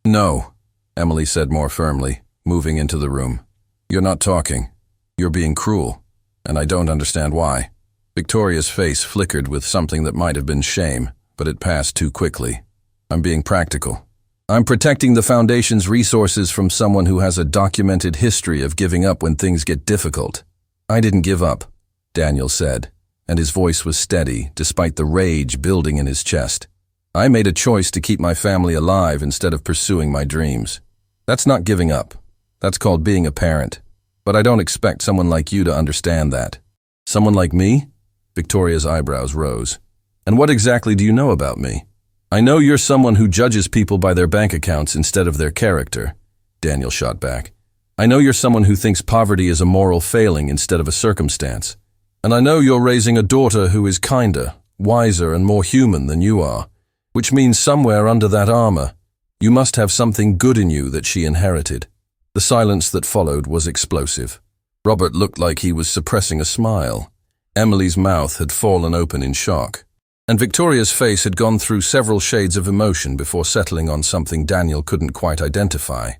"No," Emily said more firmly, moving into the room. "You're not talking. You're being cruel, and I don't understand why." Victoria's face flickered with something that might have been shame, but it passed too quickly. "I'm being practical. I'm protecting the Foundation's resources from someone who has a documented history of giving up when things get difficult." "I didn't give up," Daniel said, and his voice was steady despite the rage building in his chest. "I made a choice to keep my family alive instead of pursuing my dreams. That's not giving up. That's called being a parent. But I don't expect someone like you to understand that." "Someone like me?" Victoria's eyebrows rose. "And what exactly do you know about me?" "I know you're someone who judges people by their bank accounts instead of their character," Daniel shot back. "I know you're someone who thinks poverty is a moral failing instead of a circumstance. And I know you're raising a daughter who is kinder, wiser, and more human than you are, which means somewhere under that armor, you must have something good in you that she inherited." The silence that followed was explosive. Robert looked like he was suppressing a smile. Emily's mouth had fallen open in shock, and Victoria's face had gone through several shades of emotion before settling on something Daniel couldn't quite identify.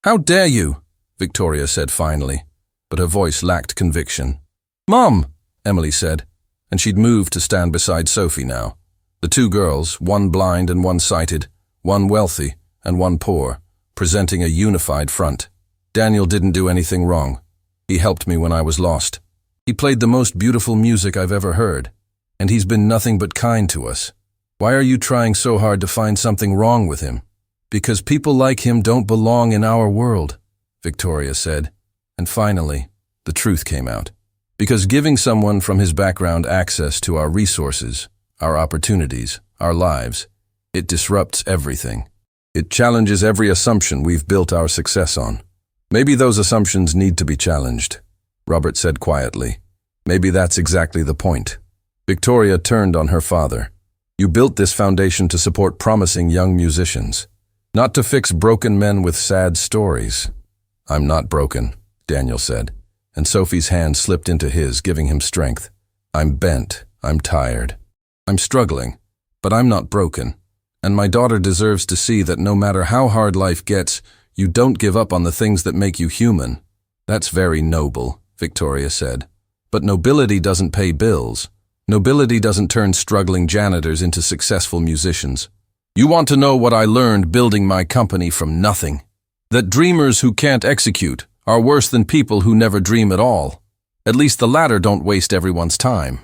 "How dare you?" Victoria said finally, but her voice lacked conviction. "Mom," Emily said, and she'd moved to stand beside Sophie now. The 2 girls, one blind and one sighted, one wealthy and one poor, presenting a unified front. "Daniel didn't do anything wrong. He helped me when I was lost. He played the most beautiful music I've ever heard, and he's been nothing but kind to us. Why are you trying so hard to find something wrong with him?" "Because people like him don't belong in our world," Victoria said, and finally, the truth came out. "Because giving someone from his background access to our resources, our opportunities, our lives, it disrupts everything. It challenges every assumption we've built our success on. Maybe those assumptions need to be challenged," Robert said quietly. "Maybe that's exactly the point." Victoria turned on her father. "You built this foundation to support promising young musicians, not to fix broken men with sad stories." "I'm not broken," Daniel said, and Sophie's hand slipped into his, giving him strength. "I'm bent. I'm tired. I'm struggling, but I'm not broken. And my daughter deserves to see that no matter how hard life gets, you don't give up on the things that make you human." "That's very noble," Victoria said. "But nobility doesn't pay bills. Nobility doesn't turn struggling janitors into successful musicians. You want to know what I learned building my company from nothing? That dreamers who can't execute are worse than people who never dream at all. At least the latter don't waste everyone's time."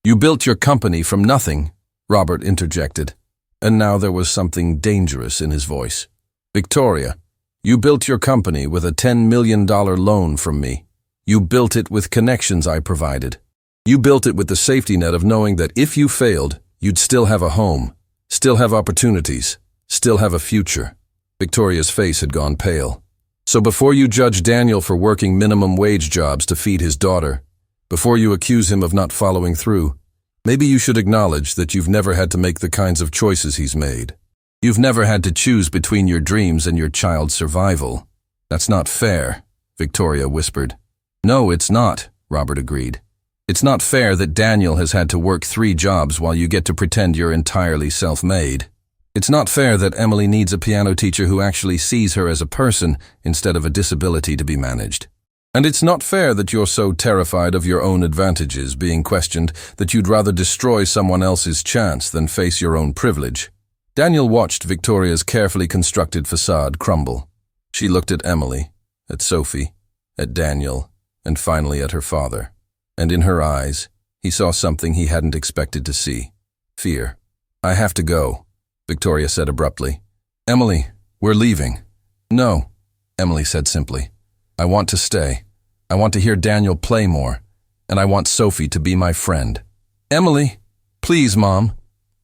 "You built your company from nothing," Robert interjected, and now there was something dangerous in his voice. "Victoria, you built your company with a $10 million loan from me. You built it with connections I provided. You built it with the safety net of knowing that if you failed, you'd still have a home, still have opportunities, still have a future. Victoria's face had gone pale. So before you judge Daniel for working minimum wage jobs to feed his daughter, before you accuse him of not following through, maybe you should acknowledge that you've never had to make the kinds of choices he's made. You've never had to choose between your dreams and your child's survival. That's not fair, Victoria whispered. No, it's not, Robert agreed. It's not fair that Daniel has had to work 3 jobs while you get to pretend you're entirely self-made. It's not fair that Emily needs a piano teacher who actually sees her as a person instead of a disability to be managed. And it's not fair that you're so terrified of your own advantages being questioned that you'd rather destroy someone else's chance than face your own privilege. Daniel watched Victoria's carefully constructed facade crumble. She looked at Emily, at Sophie, at Daniel, and finally at her father. And in her eyes, he saw something he hadn't expected to see. Fear. I have to go, Victoria said abruptly. Emily, we're leaving. No, Emily said simply. I want to stay. I want to hear Daniel play more, and I want Sophie to be my friend. Emily, please, Mom,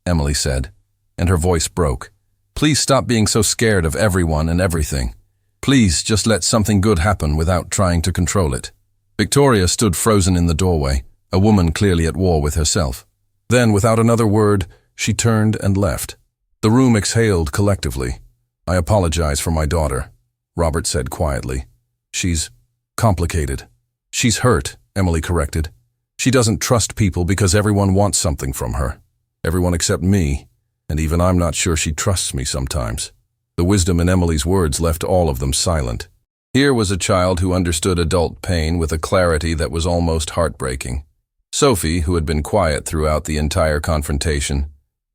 Emily said, and her voice broke. Please stop being so scared of everyone and everything. Please just let something good happen without trying to control it. Victoria stood frozen in the doorway, a woman clearly at war with herself. Then, without another word, she turned and left. The room exhaled collectively. I apologize for my daughter, Robert said quietly. She's complicated. She's hurt, Emily corrected. She doesn't trust people because everyone wants something from her. Everyone except me, and even I'm not sure she trusts me sometimes. The wisdom in Emily's words left all of them silent. Here was a child who understood adult pain with a clarity that was almost heartbreaking. Sophie, who had been quiet throughout the entire confrontation,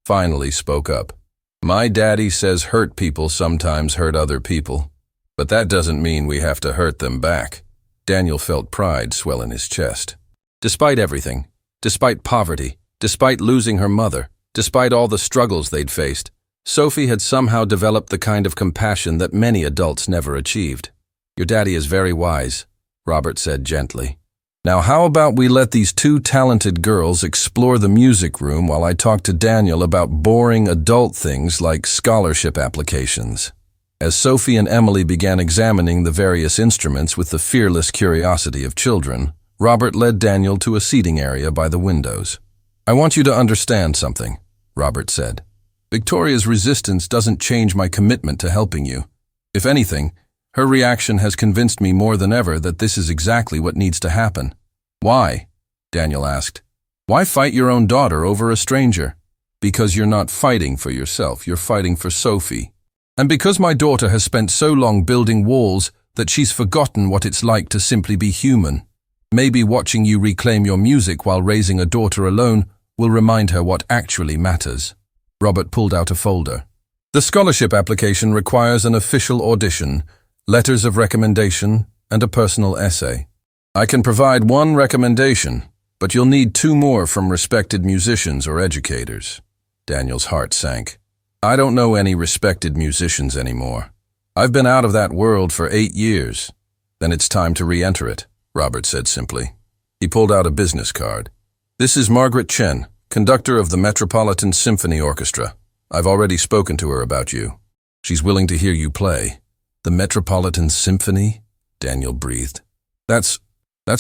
finally spoke up. My daddy says hurt people sometimes hurt other people, but that doesn't mean we have to hurt them back. Daniel felt pride swell in his chest. Despite everything, despite poverty, despite losing her mother, despite all the struggles they'd faced, Sophie had somehow developed the kind of compassion that many adults never achieved. Your daddy is very wise, Robert said gently. Now how about we let these 2 talented girls explore the music room while I talk to Daniel about boring adult things like scholarship applications. As Sophie and Emily began examining the various instruments with the fearless curiosity of children, Robert led Daniel to a seating area by the windows. I want you to understand something, Robert said. Victoria's resistance doesn't change my commitment to helping you. If anything, her reaction has convinced me more than ever that this is exactly what needs to happen. Why? Daniel asked. Why fight your own daughter over a stranger? Because you're not fighting for yourself, you're fighting for Sophie. And because my daughter has spent so long building walls that she's forgotten what it's like to simply be human. Maybe watching you reclaim your music while raising a daughter alone will remind her what actually matters. Robert pulled out a folder. The scholarship application requires an official audition, letters of recommendation, and a personal essay. I can provide 1 recommendation, but you'll need 2 more from respected musicians or educators. Daniel's heart sank. I don't know any respected musicians anymore. I've been out of that world for 8 years. Then it's time to re-enter it, Robert said simply. He pulled out a business card. This is Margaret Chen, conductor of the Metropolitan Symphony Orchestra. I've already spoken to her about you. She's willing to hear you play. The Metropolitan Symphony? Daniel breathed. That's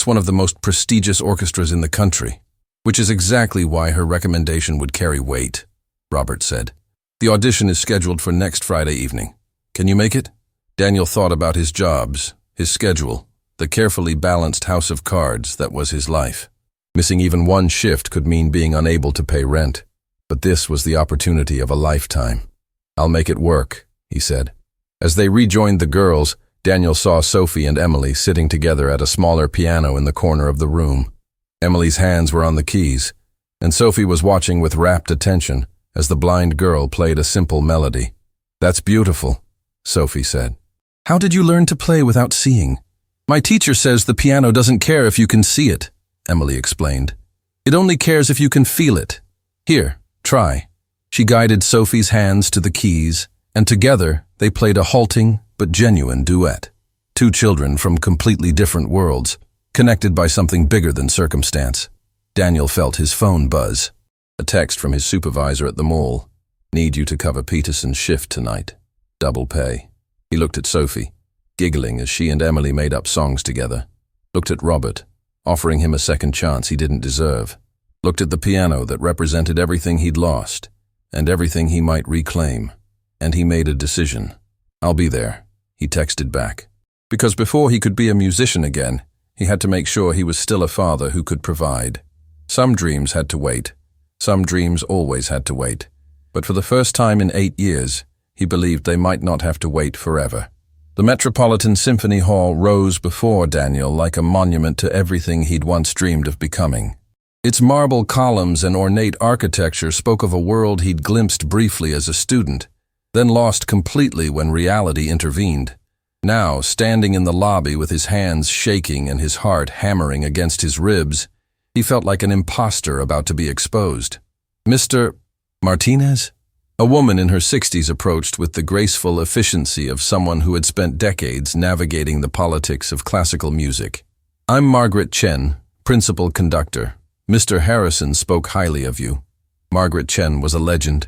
one of the most prestigious orchestras in the country, which is exactly why her recommendation would carry weight, Robert said. The audition is scheduled for next Friday evening. Can you make it? Daniel thought about his jobs, his schedule, the carefully balanced house of cards that was his life. Missing even 1 shift could mean being unable to pay rent. But this was the opportunity of a lifetime. I'll make it work, he said. As they rejoined the girls, Daniel saw Sophie and Emily sitting together at a smaller piano in the corner of the room. Emily's hands were on the keys, and Sophie was watching with rapt attention as the blind girl played a simple melody. That's beautiful, Sophie said. How did you learn to play without seeing? My teacher says the piano doesn't care if you can see it, Emily explained. It only cares if you can feel it. Here, try. She guided Sophie's hands to the keys, and together they played a halting but genuine duet. 2 children from completely different worlds, connected by something bigger than circumstance. Daniel felt his phone buzz. A text from his supervisor at the mall. Need you to cover Peterson's shift tonight. Double pay. He looked at Sophie, giggling as she and Emily made up songs together. Looked at Robert, offering him a second chance he didn't deserve. Looked at the piano that represented everything he'd lost, and everything he might reclaim. And he made a decision. I'll be there, he texted back. Because before he could be a musician again, he had to make sure he was still a father who could provide. Some dreams had to wait. Some dreams always had to wait. But for the first time in 8 years, he believed they might not have to wait forever. The Metropolitan Symphony Hall rose before Daniel like a monument to everything he'd once dreamed of becoming. Its marble columns and ornate architecture spoke of a world he'd glimpsed briefly as a student, then lost completely when reality intervened. Now, standing in the lobby with his hands shaking and his heart hammering against his ribs, he felt like an imposter about to be exposed. Mr. Martinez? A woman in her 60s approached with the graceful efficiency of someone who had spent decades navigating the politics of classical music. I'm Margaret Chen, principal conductor. Mr. Harrison spoke highly of you. Margaret Chen was a legend.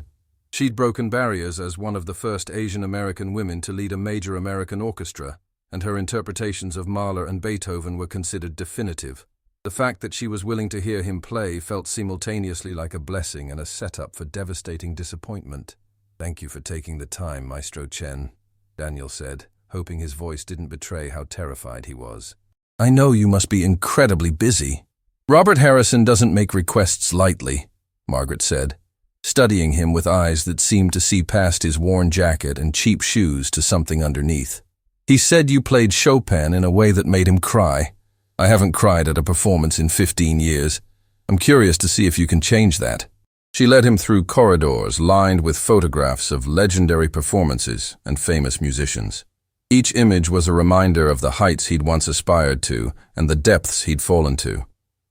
She'd broken barriers as one of the first Asian American women to lead a major American orchestra, and her interpretations of Mahler and Beethoven were considered definitive. The fact that she was willing to hear him play felt simultaneously like a blessing and a setup for devastating disappointment. Thank you for taking the time, Maestro Chen, Daniel said, hoping his voice didn't betray how terrified he was. I know you must be incredibly busy. Robert Harrison doesn't make requests lightly, Margaret said, studying him with eyes that seemed to see past his worn jacket and cheap shoes to something underneath. He said you played Chopin in a way that made him cry. I haven't cried at a performance in 15 years. I'm curious to see if you can change that. She led him through corridors lined with photographs of legendary performances and famous musicians. Each image was a reminder of the heights he'd once aspired to and the depths he'd fallen to.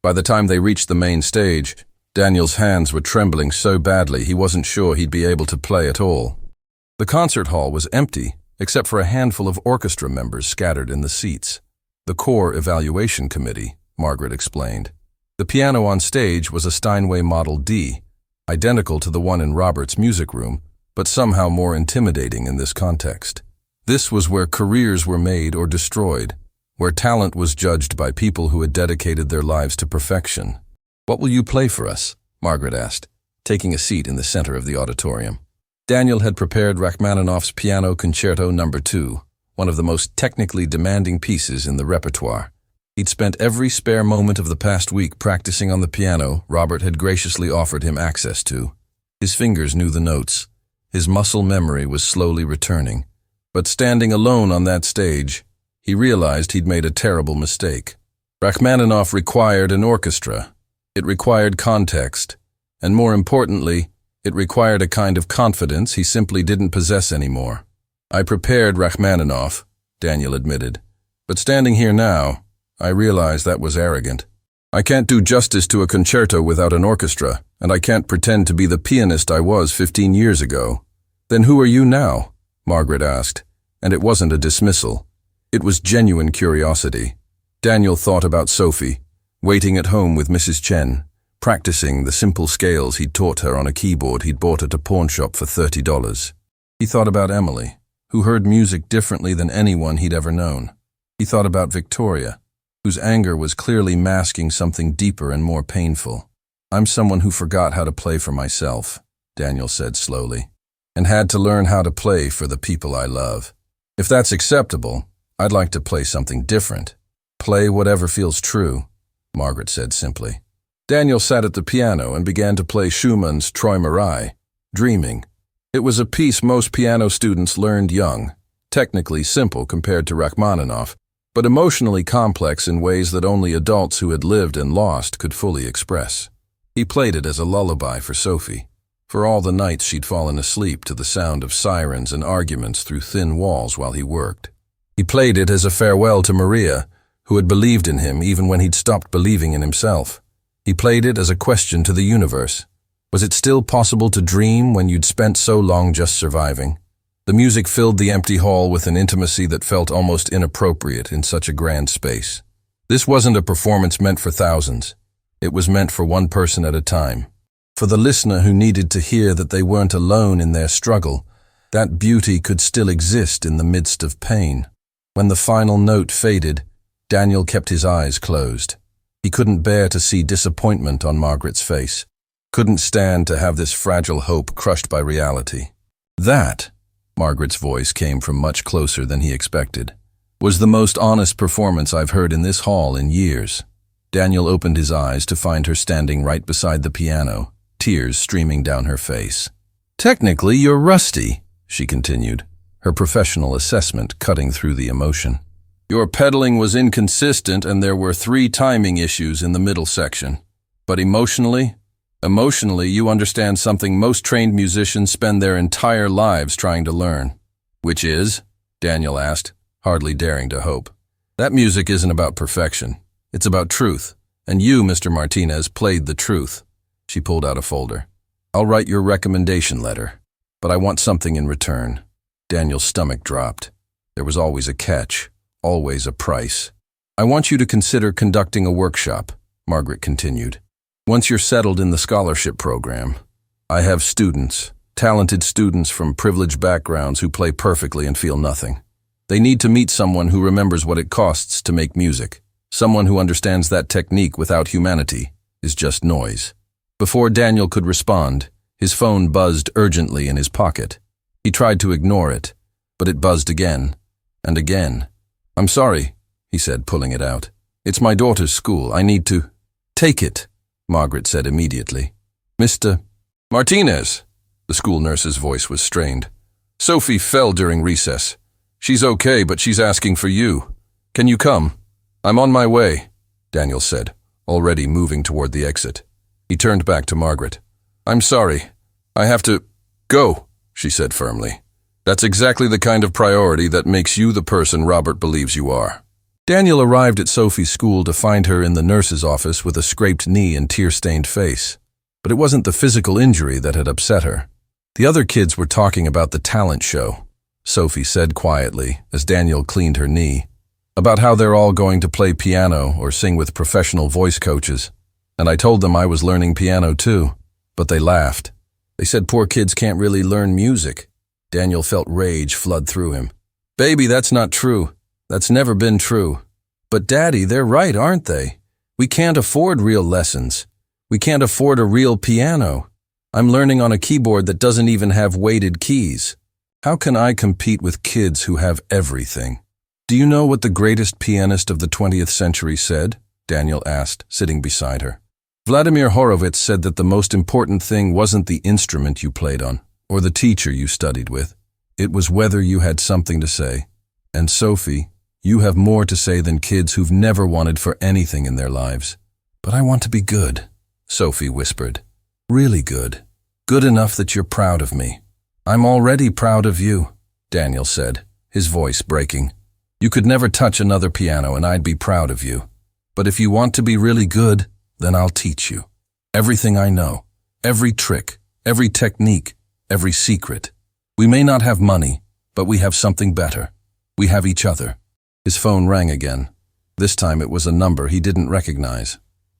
By the time they reached the main stage, Daniel's hands were trembling so badly he wasn't sure he'd be able to play at all. The concert hall was empty, except for a handful of orchestra members scattered in the seats. The core evaluation committee, Margaret explained. The piano on stage was a Steinway Model D, identical to the one in Robert's music room, but somehow more intimidating in this context. This was where careers were made or destroyed, where talent was judged by people who had dedicated their lives to perfection. What will you play for us? Margaret asked, taking a seat in the center of the auditorium. Daniel had prepared Rachmaninoff's Piano Concerto No. 2, one of the most technically demanding pieces in the repertoire. He'd spent every spare moment of the past week practicing on the piano Robert had graciously offered him access to. His fingers knew the notes. His muscle memory was slowly returning. But standing alone on that stage, he realized he'd made a terrible mistake. Rachmaninoff required an orchestra. It required context. And more importantly, it required a kind of confidence he simply didn't possess anymore. I prepared Rachmaninoff, Daniel admitted. But standing here now, I realize that was arrogant. I can't do justice to a concerto without an orchestra, and I can't pretend to be the pianist I was 15 years ago. Then who are you now? Margaret asked, and it wasn't a dismissal. It was genuine curiosity. Daniel thought about Sophie, waiting at home with Mrs. Chen, practicing the simple scales he'd taught her on a keyboard he'd bought at a pawn shop for $30. He thought about Emily, who heard music differently than anyone he'd ever known. He thought about Victoria, whose anger was clearly masking something deeper and more painful. I'm someone who forgot how to play for myself, Daniel said slowly, and had to learn how to play for the people I love. If that's acceptable, I'd like to play something different. Play whatever feels true, Margaret said simply. Daniel sat at the piano and began to play Schumann's Träumerei, Dreaming. It was a piece most piano students learned young, technically simple compared to Rachmaninoff, but emotionally complex in ways that only adults who had lived and lost could fully express. He played it as a lullaby for Sophie, for all the nights she'd fallen asleep to the sound of sirens and arguments through thin walls while he worked. He played it as a farewell to Maria, who had believed in him even when he'd stopped believing in himself. He played it as a question to the universe. Was it still possible to dream when you'd spent so long just surviving? The music filled the empty hall with an intimacy that felt almost inappropriate in such a grand space. This wasn't a performance meant for thousands. It was meant for one person at a time. For the listener who needed to hear that they weren't alone in their struggle, that beauty could still exist in the midst of pain. When the final note faded, Daniel kept his eyes closed. He couldn't bear to see disappointment on Margaret's face. Couldn't stand to have this fragile hope crushed by reality. That, Margaret's voice came from much closer than he expected, was the most honest performance I've heard in this hall in years. Daniel opened his eyes to find her standing right beside the piano, tears streaming down her face. "Technically, you're rusty," she continued, her professional assessment cutting through the emotion. "Your pedaling was inconsistent and there were 3 timing issues in the middle section. But emotionally, you understand something most trained musicians spend their entire lives trying to learn." "Which is?" Daniel asked, hardly daring to hope. "That music isn't about perfection. It's about truth. And you, Mr. Martinez, played the truth." She pulled out a folder. "I'll write your recommendation letter, but I want something in return." Daniel's stomach dropped. There was always a catch, always a price. "I want you to consider conducting a workshop," Margaret continued. "Once you're settled in the scholarship program, I have students, talented students from privileged backgrounds who play perfectly and feel nothing. They need to meet someone who remembers what it costs to make music, someone who understands that technique without humanity is just noise." Before Daniel could respond, his phone buzzed urgently in his pocket. He tried to ignore it, but it buzzed again and again. "I'm sorry," he said, pulling it out. "It's my daughter's school. I need to—" "Take it," Margaret said immediately. "Mr. Martinez," the school nurse's voice was strained. "Sophie fell during recess. She's okay, but she's asking for you. Can you come?" "I'm on my way," Daniel said, already moving toward the exit. He turned back to Margaret. "I'm sorry. I have to go," she said firmly. "That's exactly the kind of priority that makes you the person Robert believes you are." Daniel arrived at Sophie's school to find her in the nurse's office with a scraped knee and tear-stained face. But it wasn't the physical injury that had upset her. The other kids were talking about the talent show, Sophie said quietly as Daniel cleaned her knee, about how they're all going to play piano or sing with professional voice coaches. And I told them I was learning piano too, but they laughed. They said poor kids can't really learn music. Daniel felt rage flood through him. "Baby, that's not true. That's never been true." "But Daddy, they're right, aren't they? We can't afford real lessons. We can't afford a real piano. I'm learning on a keyboard that doesn't even have weighted keys. How can I compete with kids who have everything?" "Do you know what the greatest pianist of the 20th century said?" Daniel asked, sitting beside her. "Vladimir Horowitz said that the most important thing wasn't the instrument you played on, or the teacher you studied with. It was whether you had something to say. And Sophie, you have more to say than kids who've never wanted for anything in their lives." "But I want to be good," Sophie whispered. "Really good. Good enough that you're proud of me." "I'm already proud of you," Daniel said, his voice breaking. "You could never touch another piano and I'd be proud of you. But if you want to be really good, then I'll teach you. Everything I know, every trick, every technique, every secret. We may not have money, but we have something better. We have each other." His phone rang again. This time it was a number he didn't recognize.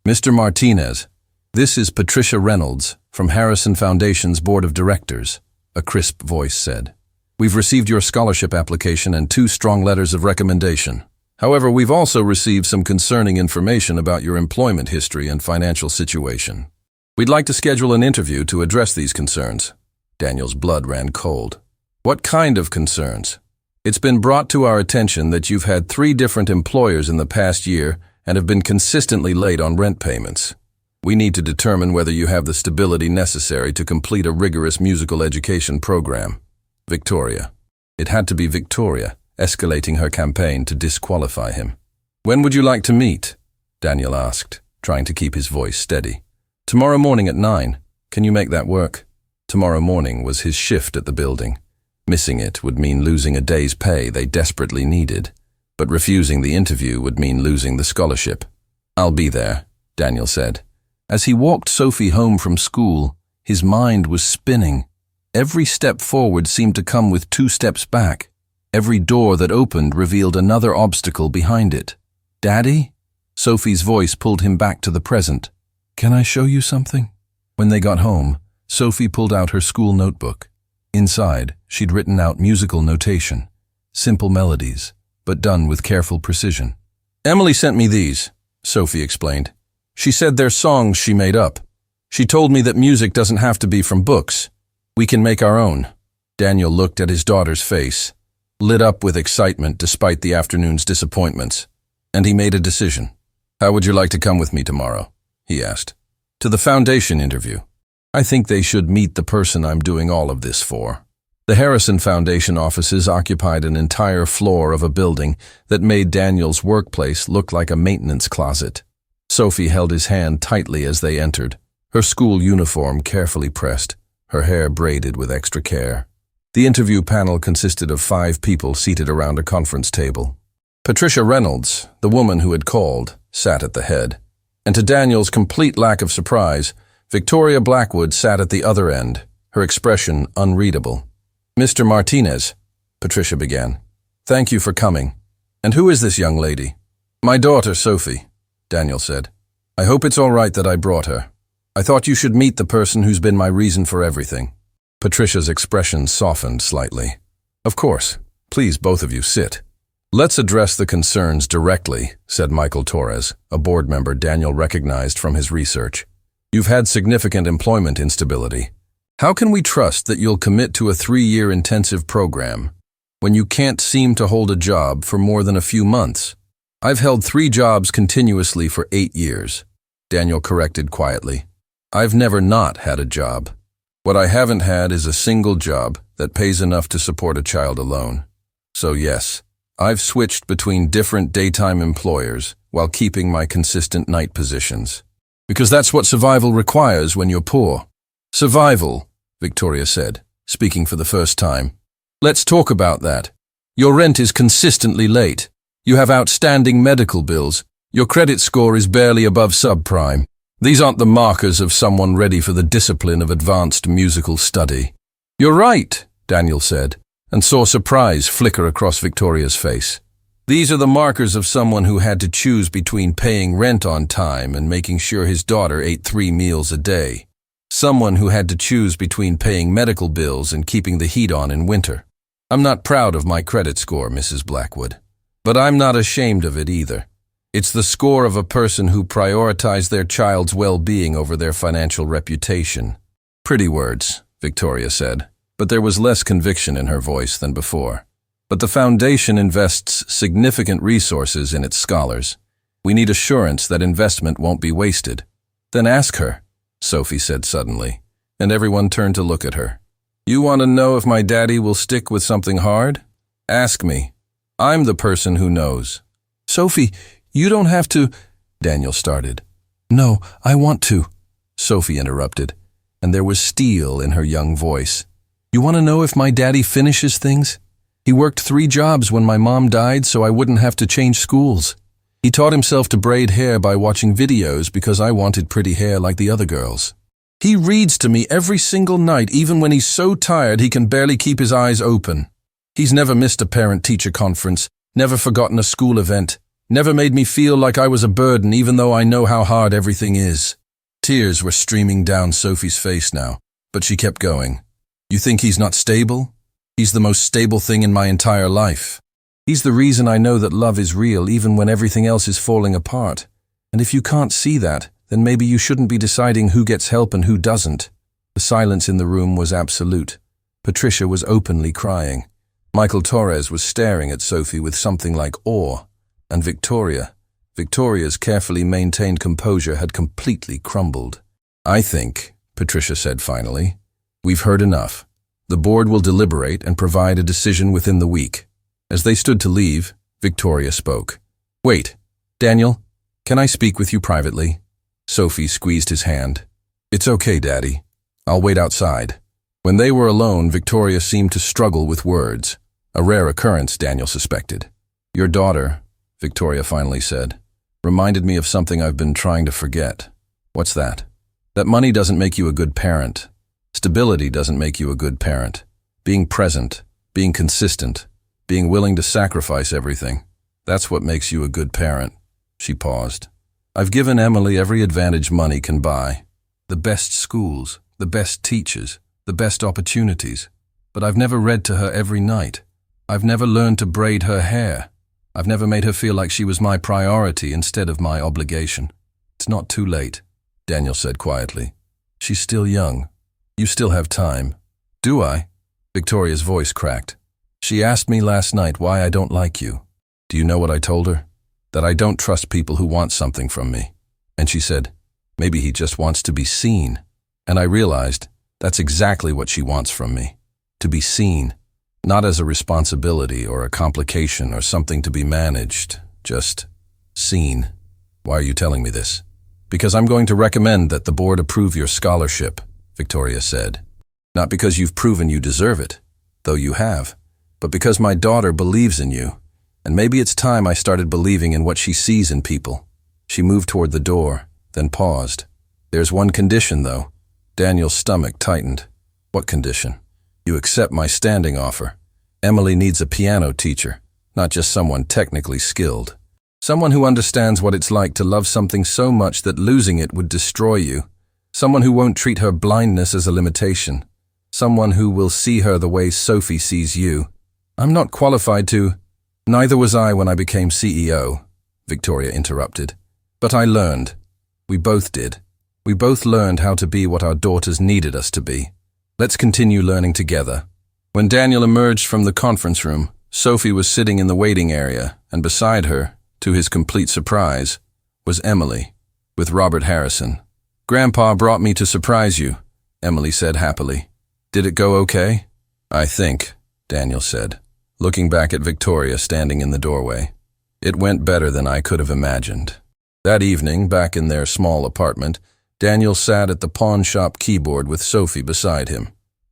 "Mr. Martinez, this is Patricia Reynolds from Harrison Foundation's Board of Directors," a crisp voice said. "We've received your scholarship application and 2 strong letters of recommendation. However, we've also received some concerning information about your employment history and financial situation. We'd like to schedule an interview to address these concerns." Daniel's blood ran cold. "What kind of concerns?" "It's been brought to our attention that you've had 3 different employers in the past year and have been consistently late on rent payments. We need to determine whether you have the stability necessary to complete a rigorous musical education program. Victoria." It had to be Victoria, escalating her campaign to disqualify him. "When would you like to meet?" Daniel asked, trying to keep his voice steady. "Tomorrow morning at 9. Can you make that work?" Tomorrow morning was his shift at the building. Missing it would mean losing a day's pay they desperately needed, but refusing the interview would mean losing the scholarship. "I'll be there," Daniel said. As he walked Sophie home from school, his mind was spinning. Every step forward seemed to come with 2 steps back. Every door that opened revealed another obstacle behind it. "Daddy?" Sophie's voice pulled him back to the present. "Can I show you something?" When they got home, Sophie pulled out her school notebook. Inside, she'd written out musical notation, simple melodies, but done with careful precision. "Emily sent me these," Sophie explained. "She said they're songs she made up. She told me that music doesn't have to be from books. We can make our own." Daniel looked at his daughter's face, lit up with excitement despite the afternoon's disappointments, and he made a decision. "How would you like to come with me tomorrow?" he asked. "To the foundation interview. I think they should meet the person I'm doing all of this for." The Harrison Foundation offices occupied an entire floor of a building that made Daniel's workplace look like a maintenance closet. Sophie held his hand tightly as they entered, her school uniform carefully pressed, her hair braided with extra care. The interview panel consisted of 5 people seated around a conference table. Patricia Reynolds, the woman who had called, sat at the head. And to Daniel's complete lack of surprise, Victoria Blackwood sat at the other end, her expression unreadable. "Mr. Martinez," Patricia began, "thank you for coming. And who is this young lady?" "My daughter, Sophie," Daniel said. "I hope it's all right that I brought her. I thought you should meet the person who's been my reason for everything." Patricia's expression softened slightly. "Of course. Please, both of you, sit." "Let's address the concerns directly," said Michael Torres, a board member Daniel recognized from his research. "You've had significant employment instability. How can we trust that you'll commit to a 3-year intensive program when you can't seem to hold a job for more than a few months?" "I've held 3 jobs continuously for 8 years, Daniel corrected quietly. "I've never not had a job. What I haven't had is a single job that pays enough to support a child alone. So yes, I've switched between different daytime employers while keeping my consistent night positions. Because that's what survival requires when you're poor." "Survival," Victoria said, speaking for the first time. "Let's talk about that. Your rent is consistently late. You have outstanding medical bills. Your credit score is barely above subprime. These aren't the markers of someone ready for the discipline of advanced musical study." "You're right," Daniel said, and saw surprise flicker across Victoria's face. "These are the markers of someone who had to choose between paying rent on time and making sure his daughter ate 3 meals a day. Someone who had to choose between paying medical bills and keeping the heat on in winter. I'm not proud of my credit score, Mrs. Blackwood, but I'm not ashamed of it either. It's the score of a person who prioritized their child's well-being over their financial reputation." "Pretty words," Victoria said, but there was less conviction in her voice than before. "But the foundation invests significant resources in its scholars. We need assurance that investment won't be wasted." "Then ask her," Sophie said suddenly, and everyone turned to look at her. "You want to know if my daddy will stick with something hard? Ask me. I'm the person who knows." "Sophie, you don't have to," Daniel started. "No, I want to," Sophie interrupted, and there was steel in her young voice. "You want to know if my daddy finishes things? He worked 3 jobs when my mom died so I wouldn't have to change schools. He taught himself to braid hair by watching videos because I wanted pretty hair like the other girls. He reads to me every single night even when he's so tired he can barely keep his eyes open. He's never missed a parent-teacher conference, never forgotten a school event, never made me feel like I was a burden even though I know how hard everything is." Tears were streaming down Sophie's face now, but she kept going. "You think he's not stable? He's the most stable thing in my entire life. He's the reason I know that love is real even when everything else is falling apart. And if you can't see that, then maybe you shouldn't be deciding who gets help and who doesn't." The silence in the room was absolute. Patricia was openly crying. Michael Torres was staring at Sophie with something like awe. And Victoria's carefully maintained composure had completely crumbled. "I think," Patricia said finally, "we've heard enough. The board will deliberate and provide a decision within the week." As they stood to leave, Victoria spoke. "Wait, Daniel, can I speak with you privately?" Sophie squeezed his hand. "It's okay, Daddy. I'll wait outside." When they were alone, Victoria seemed to struggle with words, a rare occurrence, Daniel suspected. "Your daughter," Victoria finally said, "reminded me of something I've been trying to forget." "What's that?" "That money doesn't make you a good parent. Stability doesn't make you a good parent. Being present, being consistent, being willing to sacrifice everything, that's what makes you a good parent." She paused. I've given Emily every advantage money can buy. The best schools, the best teachers, the best opportunities. But I've never read to her every night. I've never learned to braid her hair. I've never made her feel like she was my priority instead of my obligation. It's not too late, Daniel said quietly. She's still young. You still have time. Do I? Victoria's voice cracked. She asked me last night why I don't like you. Do you know what I told her? That I don't trust people who want something from me. And she said, maybe he just wants to be seen. And I realized that's exactly what she wants from me. To be seen. Not as a responsibility or a complication or something to be managed. Just seen. Why are you telling me this? Because I'm going to recommend that the board approve your scholarship, Victoria said. Not because you've proven you deserve it, though you have, but because my daughter believes in you. And maybe it's time I started believing in what she sees in people. She moved toward the door, then paused. There's one condition, though. Daniel's stomach tightened. What condition? You accept my standing offer. Emily needs a piano teacher, not just someone technically skilled. Someone who understands what it's like to love something so much that losing it would destroy you. Someone who won't treat her blindness as a limitation. Someone who will see her the way Sophie sees you. I'm not qualified to... Neither was I when I became CEO, Victoria interrupted. But I learned. We both did. We both learned how to be what our daughters needed us to be. Let's continue learning together. When Daniel emerged from the conference room, Sophie was sitting in the waiting area, and beside her, to his complete surprise, was Emily, with Robert Harrison. Grandpa brought me to surprise you, Emily said happily. Did it go okay? I think, Daniel said, looking back at Victoria standing in the doorway. It went better than I could have imagined. That evening, back in their small apartment, Daniel sat at the pawn shop keyboard with Sophie beside him.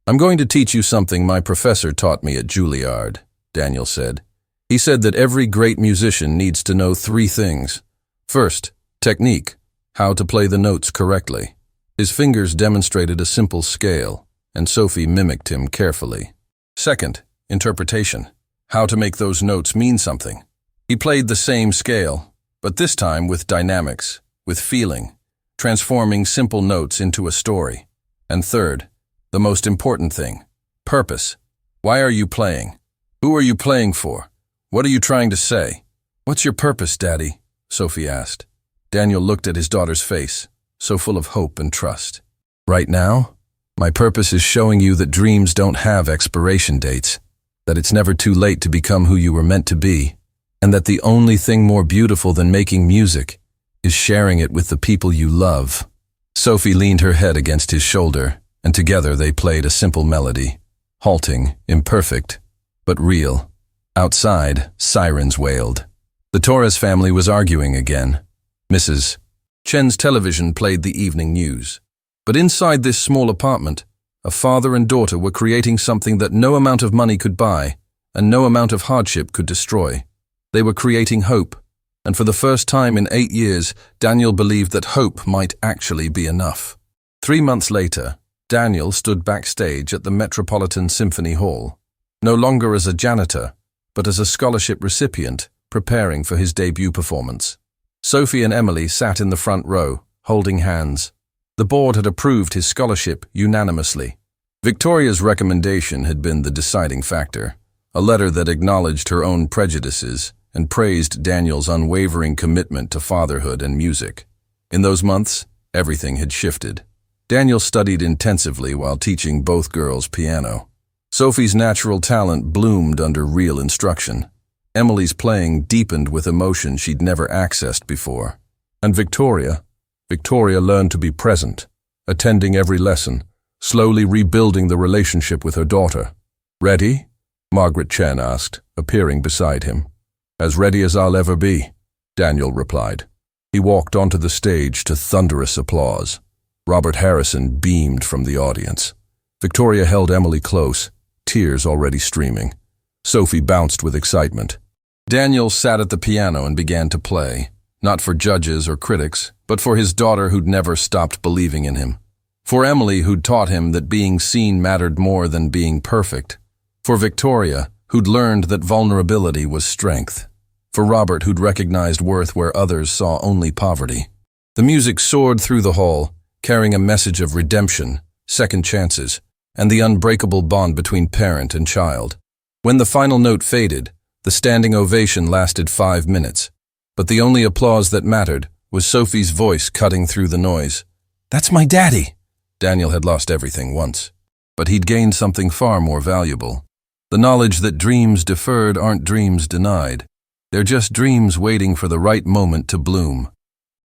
I'm going to teach you something my professor taught me at Juilliard, Daniel said. He said that every great musician needs to know 3 things. First, technique, how to play the notes correctly. His fingers demonstrated a simple scale, and Sophie mimicked him carefully. Second, interpretation, how to make those notes mean something. He played the same scale, but this time with dynamics, with feeling, transforming simple notes into a story. And third, the most important thing, purpose. Why are you playing? Who are you playing for? What are you trying to say? What's your purpose, Daddy? Sophie asked. Daniel looked at his daughter's face, so full of hope and trust. Right now, my purpose is showing you that dreams don't have expiration dates, that it's never too late to become who you were meant to be, and that the only thing more beautiful than making music is sharing it with the people you love. Sophie leaned her head against his shoulder, and together they played a simple melody, halting, imperfect, but real. Outside, sirens wailed. The Torres family was arguing again. Mrs. Chen's television played the evening news. But inside this small apartment, a father and daughter were creating something that no amount of money could buy, and no amount of hardship could destroy. They were creating hope, and for the first time in 8 years, Daniel believed that hope might actually be enough. 3 months later, Daniel stood backstage at the Metropolitan Symphony Hall, no longer as a janitor, but as a scholarship recipient preparing for his debut performance. Sophie and Emily sat in the front row, holding hands. The board had approved his scholarship unanimously. Victoria's recommendation had been the deciding factor, a letter that acknowledged her own prejudices and praised Daniel's unwavering commitment to fatherhood and music. In those months, everything had shifted. Daniel studied intensively while teaching both girls piano. Sophie's natural talent bloomed under real instruction. Emily's playing deepened with emotion she'd never accessed before. And Victoria learned to be present, attending every lesson, slowly rebuilding the relationship with her daughter. Ready? Margaret Chen asked, appearing beside him. As ready as I'll ever be, Daniel replied. He walked onto the stage to thunderous applause. Robert Harrison beamed from the audience. Victoria held Emily close, tears already streaming. Sophie bounced with excitement. Daniel sat at the piano and began to play, not for judges or critics, but for his daughter who'd never stopped believing in him. For Emily, who'd taught him that being seen mattered more than being perfect. For Victoria, who'd learned that vulnerability was strength. for Robert who'd recognized worth where others saw only poverty. The music soared through the hall, carrying a message of redemption, second chances, and the unbreakable bond between parent and child. When the final note faded, the standing ovation lasted 5 minutes. But the only applause that mattered was Sophie's voice cutting through the noise. "That's my daddy!" Daniel had lost everything once, but he'd gained something far more valuable. The knowledge that dreams deferred aren't dreams denied. They're just dreams waiting for the right moment to bloom.